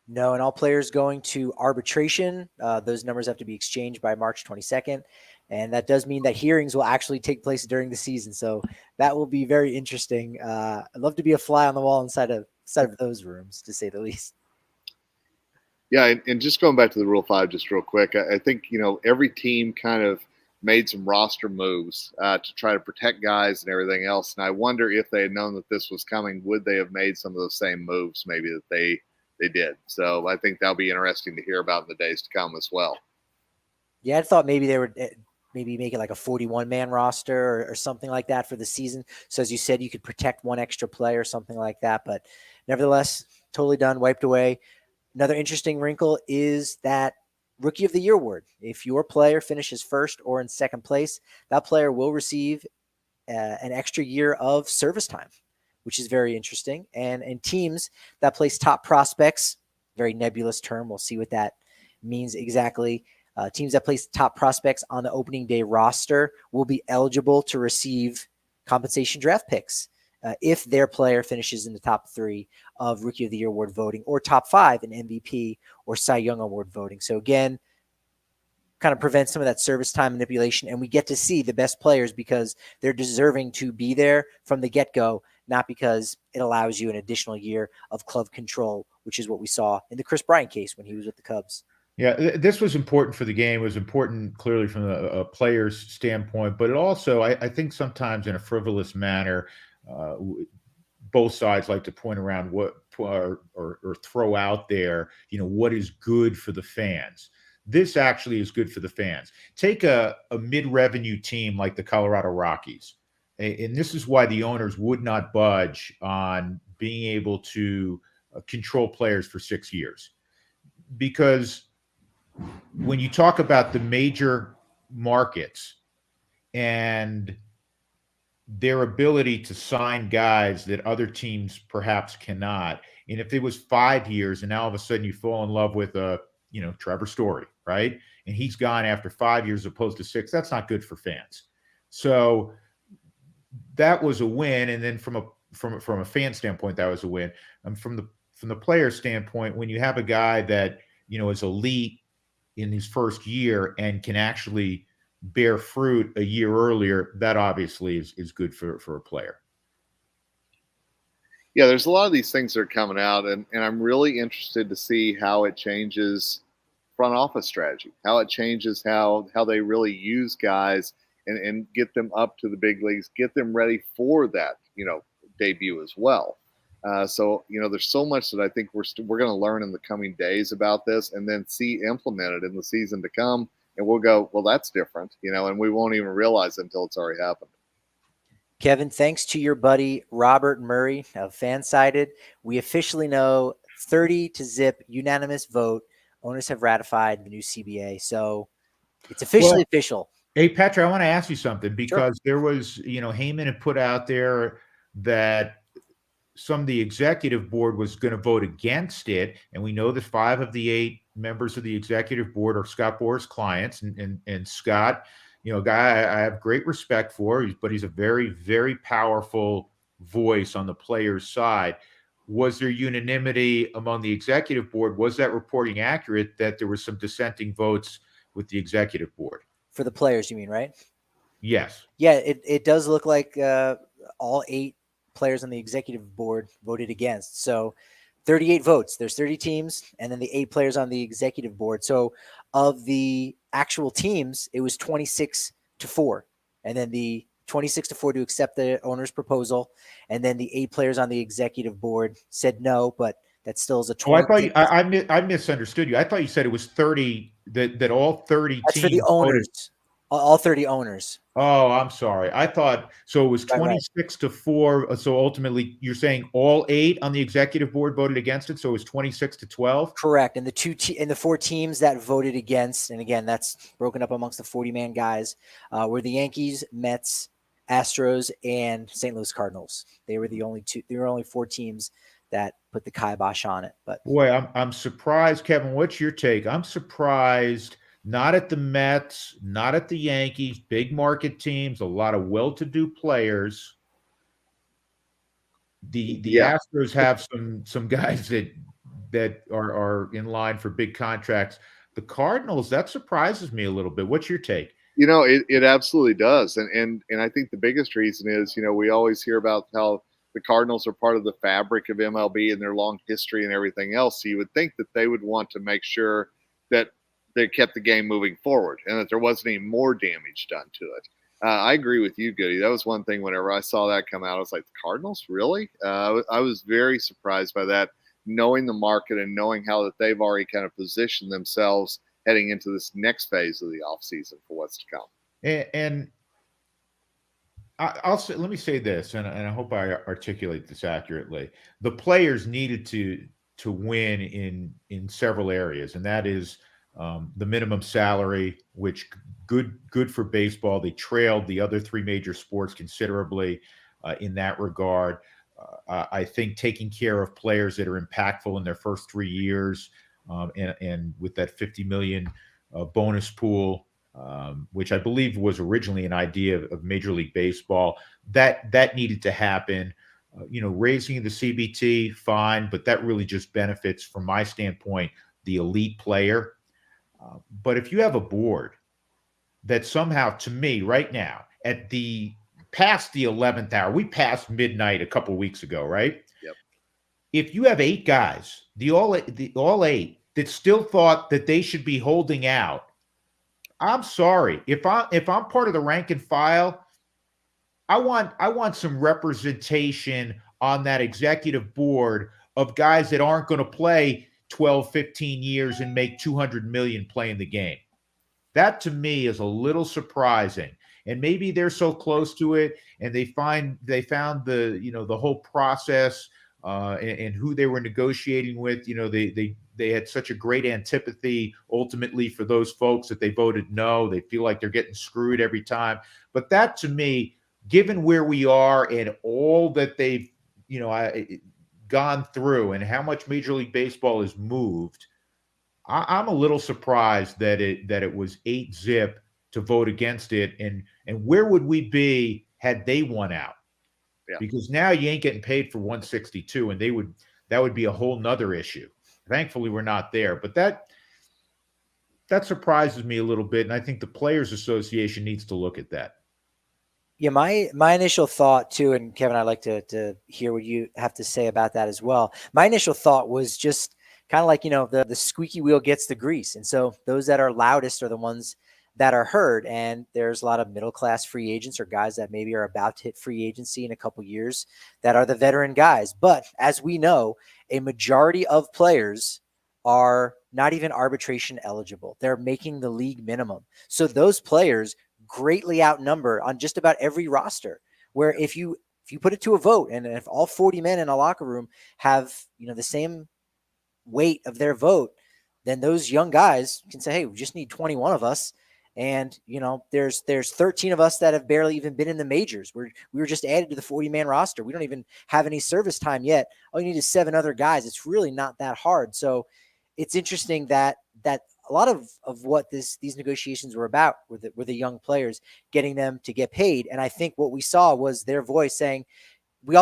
No, and all players going to arbitration, those numbers have to be exchanged by March 22nd. And that does mean that hearings will actually take place during the season. So that will be very interesting. I'd love to be a fly on the wall inside of those rooms, to say the least. Yeah, and just going back to the Rule 5 just real quick, I think, every team kind of made some roster moves to try to protect guys and everything else. And I wonder if they had known that this was coming, would they have made some of those same moves maybe that they did. So I think that'll be interesting to hear about in the days to come as well. Yeah, I thought maybe they would maybe make it like a 41-man roster or something like that for the season. So as you said, you could protect one extra player or something like that. But nevertheless, totally done, wiped away. Another interesting wrinkle is that Rookie of the Year award. If your player finishes first or in second place, that player will receive an extra year of service time, which is very interesting. And teams that place top prospects, very nebulous term. We'll see what that means exactly. Teams that place top prospects on the opening day roster will be eligible to receive compensation draft picks if their player finishes in the top 3 of Rookie of the Year award voting, or top 5 in MVP or Cy Young award voting. So again, kind of prevents some of that service time manipulation, and we get to see the best players because they're deserving to be there from the get-go, not because it allows you an additional year of club control, which is what we saw in the Chris Bryant case when he was with the Cubs. Yeah, this was important for the game. It was important clearly from a player's standpoint, but it also, I think sometimes in a frivolous manner, both sides like to point around what or throw out there, what is good for the fans. This actually is good for the fans. Take a mid-revenue team like the Colorado Rockies. And this is why the owners would not budge on being able to control players for 6 years. Because when you talk about the major markets and their ability to sign guys that other teams perhaps cannot, and if it was 5 years and now all of a sudden you fall in love with Trevor Story, right? And he's gone after 5 years as opposed to 6, that's not good for fans. So that was a win. And then from a fan standpoint, that was a win. From the player standpoint, when you have a guy that, is elite in his first year and can actually bear fruit a year earlier, that obviously is good for a player. Yeah, there's a lot of these things that are coming out, and I'm really interested to see how it changes front office strategy, how it changes how they really use guys and get them up to the big leagues, get them ready for that, debut as well. So there's so much that I think we're going to learn in the coming days about this, and then see implemented in the season to come. And we'll go, well, that's different, and we won't even realize it until it's already happened. Kevin, thanks to your buddy Robert Murray of Fansided, we officially know 30-0 unanimous vote. Owners have ratified the new CBA. So it's officially official. Hey, Patrick, I want to ask you something Sure. because there was, Heyman had put out there that some of the executive board was going to vote against it. And we know that 5 of the 8 members of the executive board are Scott Boras clients. And Scott, a guy I have great respect for, but he's a very, very powerful voice on the players' side. Was there unanimity among the executive board? Was that reporting accurate that there was some dissenting votes with the executive board? For the players, you mean, right? Yes. Yeah, it does look like all 8 players on the executive board voted against. So 38 votes. There's 30 teams, and then the 8 players on the executive board. So of the actual teams, it was 26-4. And then the 26-4 to accept the owner's proposal. And then the 8 players on the executive board said no, but that still is a 20. I misunderstood you. I thought you said it was 30, that all 30 That's teams for the owners. voted. All 30 owners. Oh, I'm sorry. I thought so. It was 26-4. So ultimately, you're saying all 8 on the executive board voted against it. So it was 26-12. Correct. And the 4 teams that voted against, and again, that's broken up amongst the 40-man guys, were the Yankees, Mets, Astros, and St. Louis Cardinals. They were the only 2. There were only 4 teams that put the kibosh on it. But boy, I'm surprised, Kevin. What's your take? I'm surprised. Not at the Mets, not at the Yankees, big market teams, a lot of well-to-do players. The Astros have some guys that are in line for big contracts. The Cardinals, that surprises me a little bit. What's your take? It absolutely does. And I think the biggest reason is, we always hear about how the Cardinals are part of the fabric of MLB and their long history and everything else. So you would think that they would want to make sure that they kept the game moving forward and that there wasn't any more damage done to it. I agree with you, Goody. That was one thing whenever I saw that come out, I was like, the Cardinals, really? I was very surprised by that, knowing the market and knowing how that they've already kind of positioned themselves heading into this next phase of the offseason for what's to come. And I'll say, let me say this, and I hope I articulate this accurately. The players needed to win in several areas, and that is the minimum salary, which good for baseball. They trailed the other 3 major sports considerably in that regard. I think taking care of players that are impactful in their first 3 years, and with that $50 million bonus pool, which I believe was originally an idea of Major League Baseball, that needed to happen. Raising the CBT, fine, but that really just benefits, from my standpoint, the elite player. But if you have a board that somehow, to me right now, past the 11th hour, we passed midnight a couple of weeks ago, right? Yep. If you have 8 guys, the all 8 that still thought that they should be holding out, I'm sorry. If I'm part of the rank and file, I want some representation on that executive board of guys that aren't going to play 12, 15 years and make $200 million playing the game. That to me is a little surprising. And maybe they're so close to it and they found the whole process and who they were negotiating with. They had such a great antipathy ultimately for those folks that they voted no. They feel like they're getting screwed every time. But that to me, given where we are and all that they've gone through and how much Major League Baseball has moved, I'm a little surprised that it was 8-0 to vote against it. And where would we be had they won out? Yeah. Because now you ain't getting paid for 162, and that would be a whole nother issue. Thankfully, we're not there, but that surprises me a little bit, and I think the Players Association needs to look at that. Yeah, my initial thought too, and Kevin, I'd like to hear what you have to say about that as well. My initial thought was just kind of like, the squeaky wheel gets the grease. And so those that are loudest are the ones that are heard. And there's a lot of middle-class free agents or guys that maybe are about to hit free agency in a couple years that are the veteran guys. But as we know, a majority of players are not even arbitration eligible. They're making the league minimum. So those players greatly outnumber on just about every roster, where if you put it to a vote, and if all 40 men in a locker room have, the same weight of their vote, then those young guys can say, hey, we just need 21 of us. And, there's 13 of us that have barely even been in the majors. We were just added to the 40-man roster. We don't even have any service time yet. All you need is 7 other guys. It's really not that hard. So it's interesting that a lot of what these negotiations were about were the young players, getting them to get paid. And I think what we saw was their voice saying, we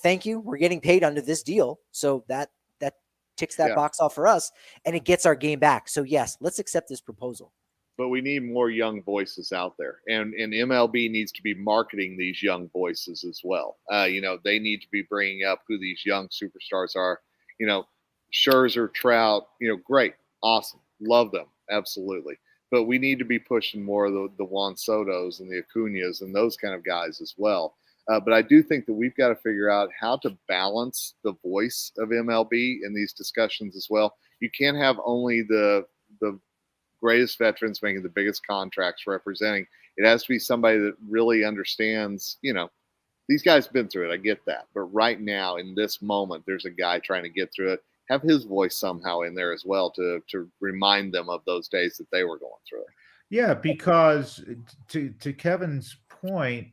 thank you. We're getting paid under this deal. So that ticks that box off for us, and it gets our game back. So yes, let's accept this proposal. But we need more young voices out there, and MLB needs to be marketing these young voices as well. They need to be bringing up who these young superstars are. Scherzer, Trout, great, awesome, love them, absolutely. But we need to be pushing more of the Juan Sotos and the Acuñas and those kind of guys as well. But I do think that we've got to figure out how to balance the voice of MLB in these discussions as well. You can't have only the greatest veterans making the biggest contracts representing. It has to be somebody that really understands, these guys have been through it. I get that. But right now, in this moment, there's a guy trying to get through it. Have his voice somehow in there as well to remind them of those days that they were going through it. Yeah, because to Kevin's point,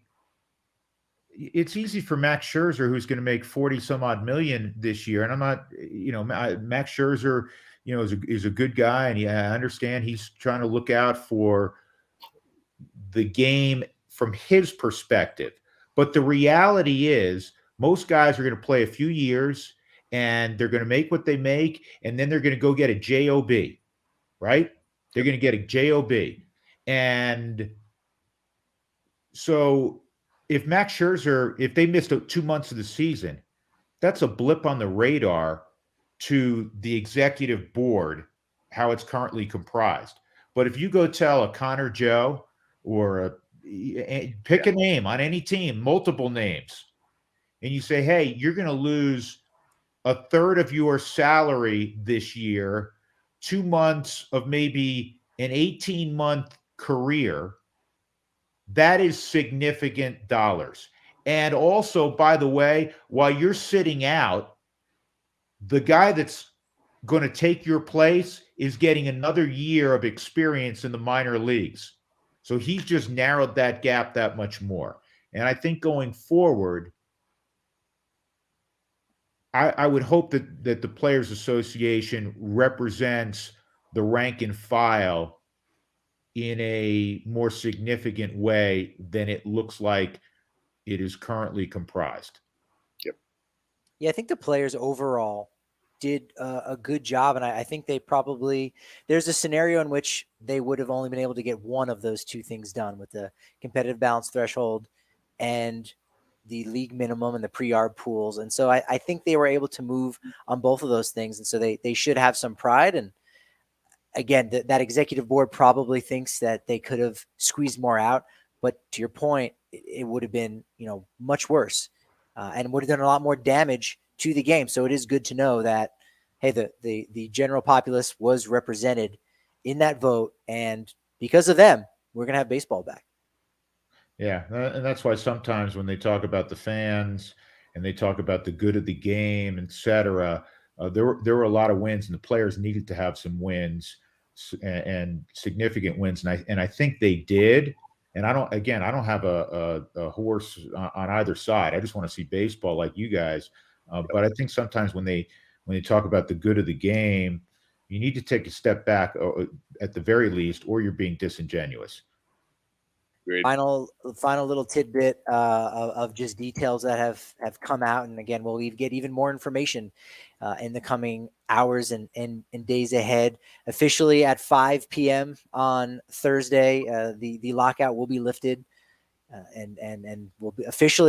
it's easy for Max Scherzer, who's going to make 40 some odd million this year. And I'm not, Max Scherzer, is a good guy. And I understand he's trying to look out for the game from his perspective. But the reality is most guys are going to play a few years and they're going to make what they make. And then they're going to go get a job, right? They're going to get a job. And so if Max Scherzer, if they missed 2 months of the season, that's a blip on the radar to the executive board, how it's currently comprised. But if you go tell a Connor Joe or pick a name on any team, multiple names, and you say, hey, you're going to lose a third of your salary this year, 2 months of maybe an 18-month career, that is significant dollars. And also, by the way, while you're sitting out, the guy that's going to take your place is getting another year of experience in the minor leagues. So he's just narrowed that gap that much more. And I think going forward, I would hope that the Players Association represents the rank and file in a more significant way than it looks like it is currently comprised. Yep. Yeah, I think the players overall did a good job. And I think there's a scenario in which they would have only been able to get one of those two things done, with the competitive balance threshold and the league minimum and the pre-arb pools. And so I think they were able to move on both of those things. And so they should have some pride. And again, that executive board probably thinks that they could have squeezed more out. But to your point, it would have been, much worse and would have done a lot more damage to the game. So it is good to know that, hey, the general populace was represented in that vote. And because of them, we're going to have baseball back. Yeah. And that's why sometimes when they talk about the fans and they talk about the good of the game, et cetera, there were a lot of wins, and the players needed to have some wins and significant wins. And I think they did. And I don't have a horse on either side. I just want to see baseball like you guys. But I think sometimes when they talk about the good of the game, you need to take a step back at the very least, or you're being disingenuous. Great. Final little tidbit of just details that have come out. And again, we'll get even more information in the coming hours and days ahead. Officially at 5 p.m. on Thursday, the lockout will be lifted and will be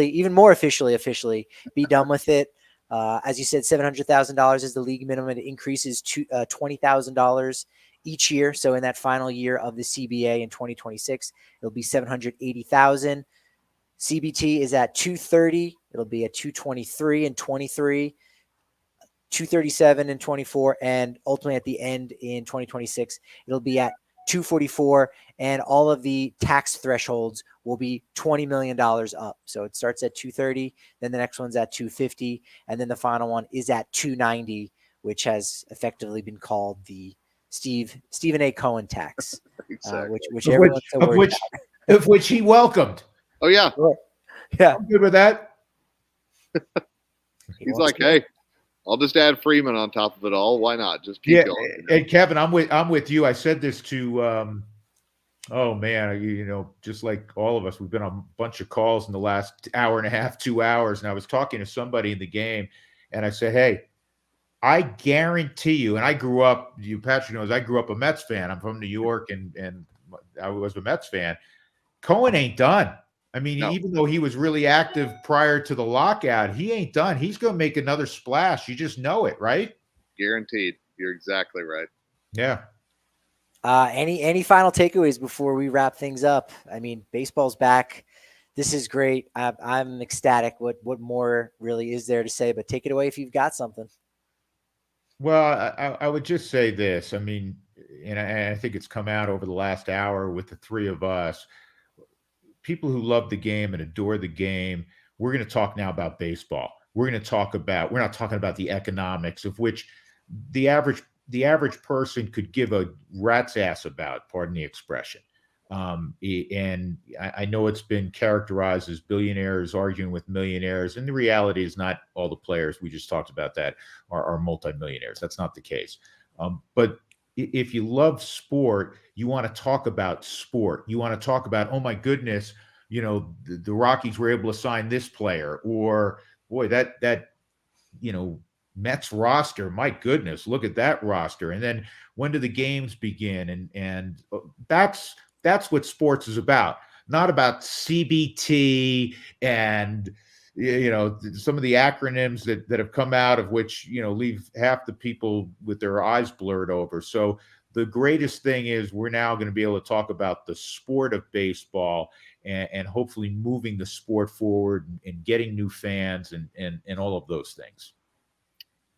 even more officially be done with it. As you said, $700,000 is the league minimum. It increases to $20,000 each year. So in that final year of the CBA in 2026, it'll be $780,000. CBT is at $230. It'll be at $223 and $23, $237 and $24, and ultimately at the end in 2026, it'll be at 244, and all of the tax thresholds will be $20 million up. So it starts at 230, then the next one's at 250, and then the final one is at 290, which has effectively been called the Stephen A. Cohen tax, Exactly. which everyone's so worried about. Of which he welcomed. Oh yeah, Yeah. I'm good with that. he's like, hey, I'll just add Freeman on top of it all. Why not? Just keep going. You know? And Kevin, I'm with you. I said this to oh man, just like all of us, we've been on a bunch of calls in the last hour and a half, 2 hours, and I was talking to somebody in the game, and I said, hey, I guarantee you, and I grew up, Patrick knows, I grew up a Mets fan. I'm from New York, and I was a Mets fan. Cohen ain't done. I mean, No. even though he was really active prior to the lockout, he ain't done. He's going to make another splash. You just know it, right? Guaranteed. You're exactly right. Yeah. Any final takeaways before we wrap things up? I mean, baseball's back. This is great. I'm ecstatic. What more really is there to say? But take it away if you've got something. Well, I would just say this. I mean, and I think it's come out over the last hour with the three of us. People who love the game and adore the game, we're going to talk now about baseball. We're not talking about the economics of which the average person could give a rat's ass about, pardon the expression. And I know it's been characterized as billionaires arguing with millionaires, and the reality is not all the players, we just talked about that, are multimillionaires. That's not the case. But if you love sport, you want to talk about sport. You want to talk about, oh my goodness, the Rockies were able to sign this player, or boy, that Mets roster, my goodness, look at that roster. And then when do the games begin? And that's what sports is about. Not about CBT and some of the acronyms that have come out of which leave half the people with their eyes blurred over. So the greatest thing is we're now going to be able to talk about the sport of baseball and hopefully moving the sport forward and getting new fans and all of those things.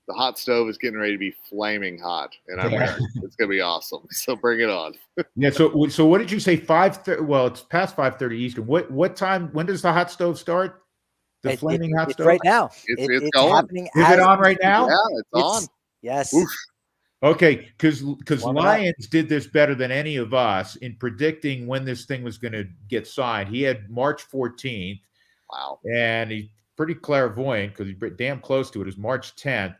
The hot stove is getting ready to be flaming hot, and I'm ready. It's going to be awesome. So bring it on. Yeah. So what did you say? 5:30? Well, it's past 5:30 Eastern. What time? When does the hot stove start? The flaming hot stove right now. It's going. Happening. Is it on right now? Yeah, it's on. Yes. Oof. Okay, because Lyons did this better than any of us in predicting when this thing was going to get signed. He had March 14th. Wow. And he's pretty clairvoyant because he's damn close to it. Is March 10th.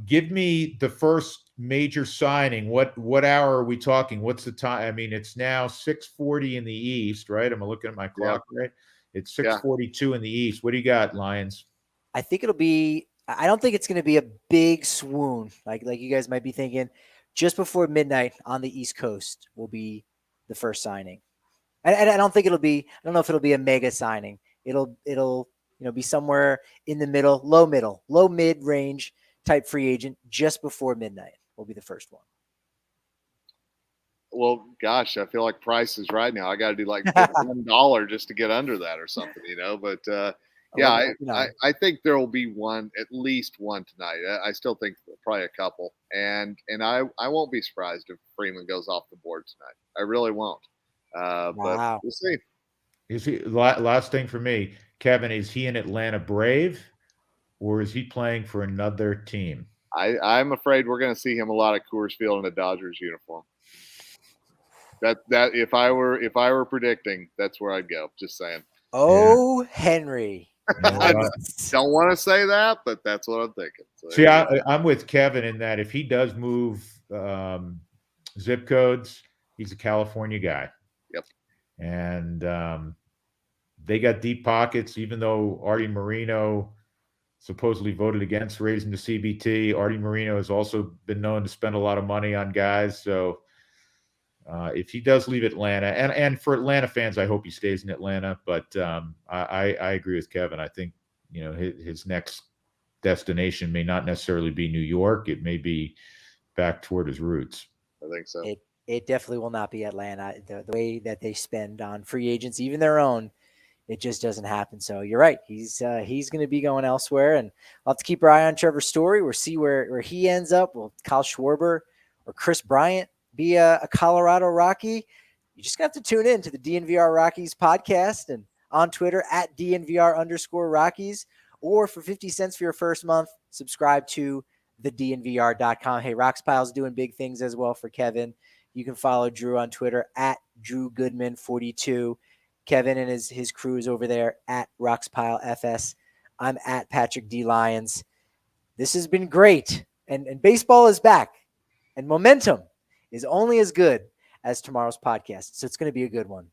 Give me the first major signing. What hour are we talking? What's the time? I mean, it's now 6:40 in the East, right? I'm looking at my clock, right? It's 6:42 in the East. What do you got, Lyons? I think it'll be. I don't think it's going to be a big swoon like you guys might be thinking. Just before midnight on the East Coast will be the first signing, and I don't think it'll be. I don't know if it'll be a mega signing. It'll be somewhere in the middle, low mid range type free agent. Just before midnight will be the first one. Well, gosh, I feel like Price is right now. I got to do like $1 just to get under that or something, But I think there will be at least one tonight. I still think probably a couple, and I won't be surprised if Freeman goes off the board tonight. I really won't. But we'll see. Is he last thing for me, Kevin? Is he an Atlanta Brave, or is he playing for another team? I'm afraid we're going to see him a lot at Coors Field in a Dodgers uniform. That if I were predicting, that's where I'd go. Just saying. Oh, yeah. Henry. I don't want to say that, but that's what I'm thinking. So, see, I'm with Kevin in that if he does move zip codes, he's a California guy. Yep. And they got deep pockets, even though Artie Moreno supposedly voted against raising the CBT. Artie Moreno has also been known to spend a lot of money on guys. So if he does leave Atlanta, and for Atlanta fans, I hope he stays in Atlanta. But I agree with Kevin. I think his next destination may not necessarily be New York. It may be back toward his roots. I think so. It definitely will not be Atlanta. The way that they spend on free agents, even their own, it just doesn't happen. So you're right. He's going to be going elsewhere, and I'll have to keep our eye on Trevor Story. We'll see where he ends up. Will Kyle Schwarber or Chris Bryant be a Colorado Rocky, you just have to tune in to the DNVR Rockies podcast and on Twitter at DNVR_Rockies, or for 50 cents for your first month, subscribe to the DNVR.com. Hey, RoxPile's doing big things as well for Kevin. You can follow Drew on Twitter at Drew Goodman 42. Kevin and his crew is over there at RoxPile FS. I'm at Patrick D. Lyons. This has been great. And baseball is back. And momentum is only as good as tomorrow's podcast. So it's going to be a good one.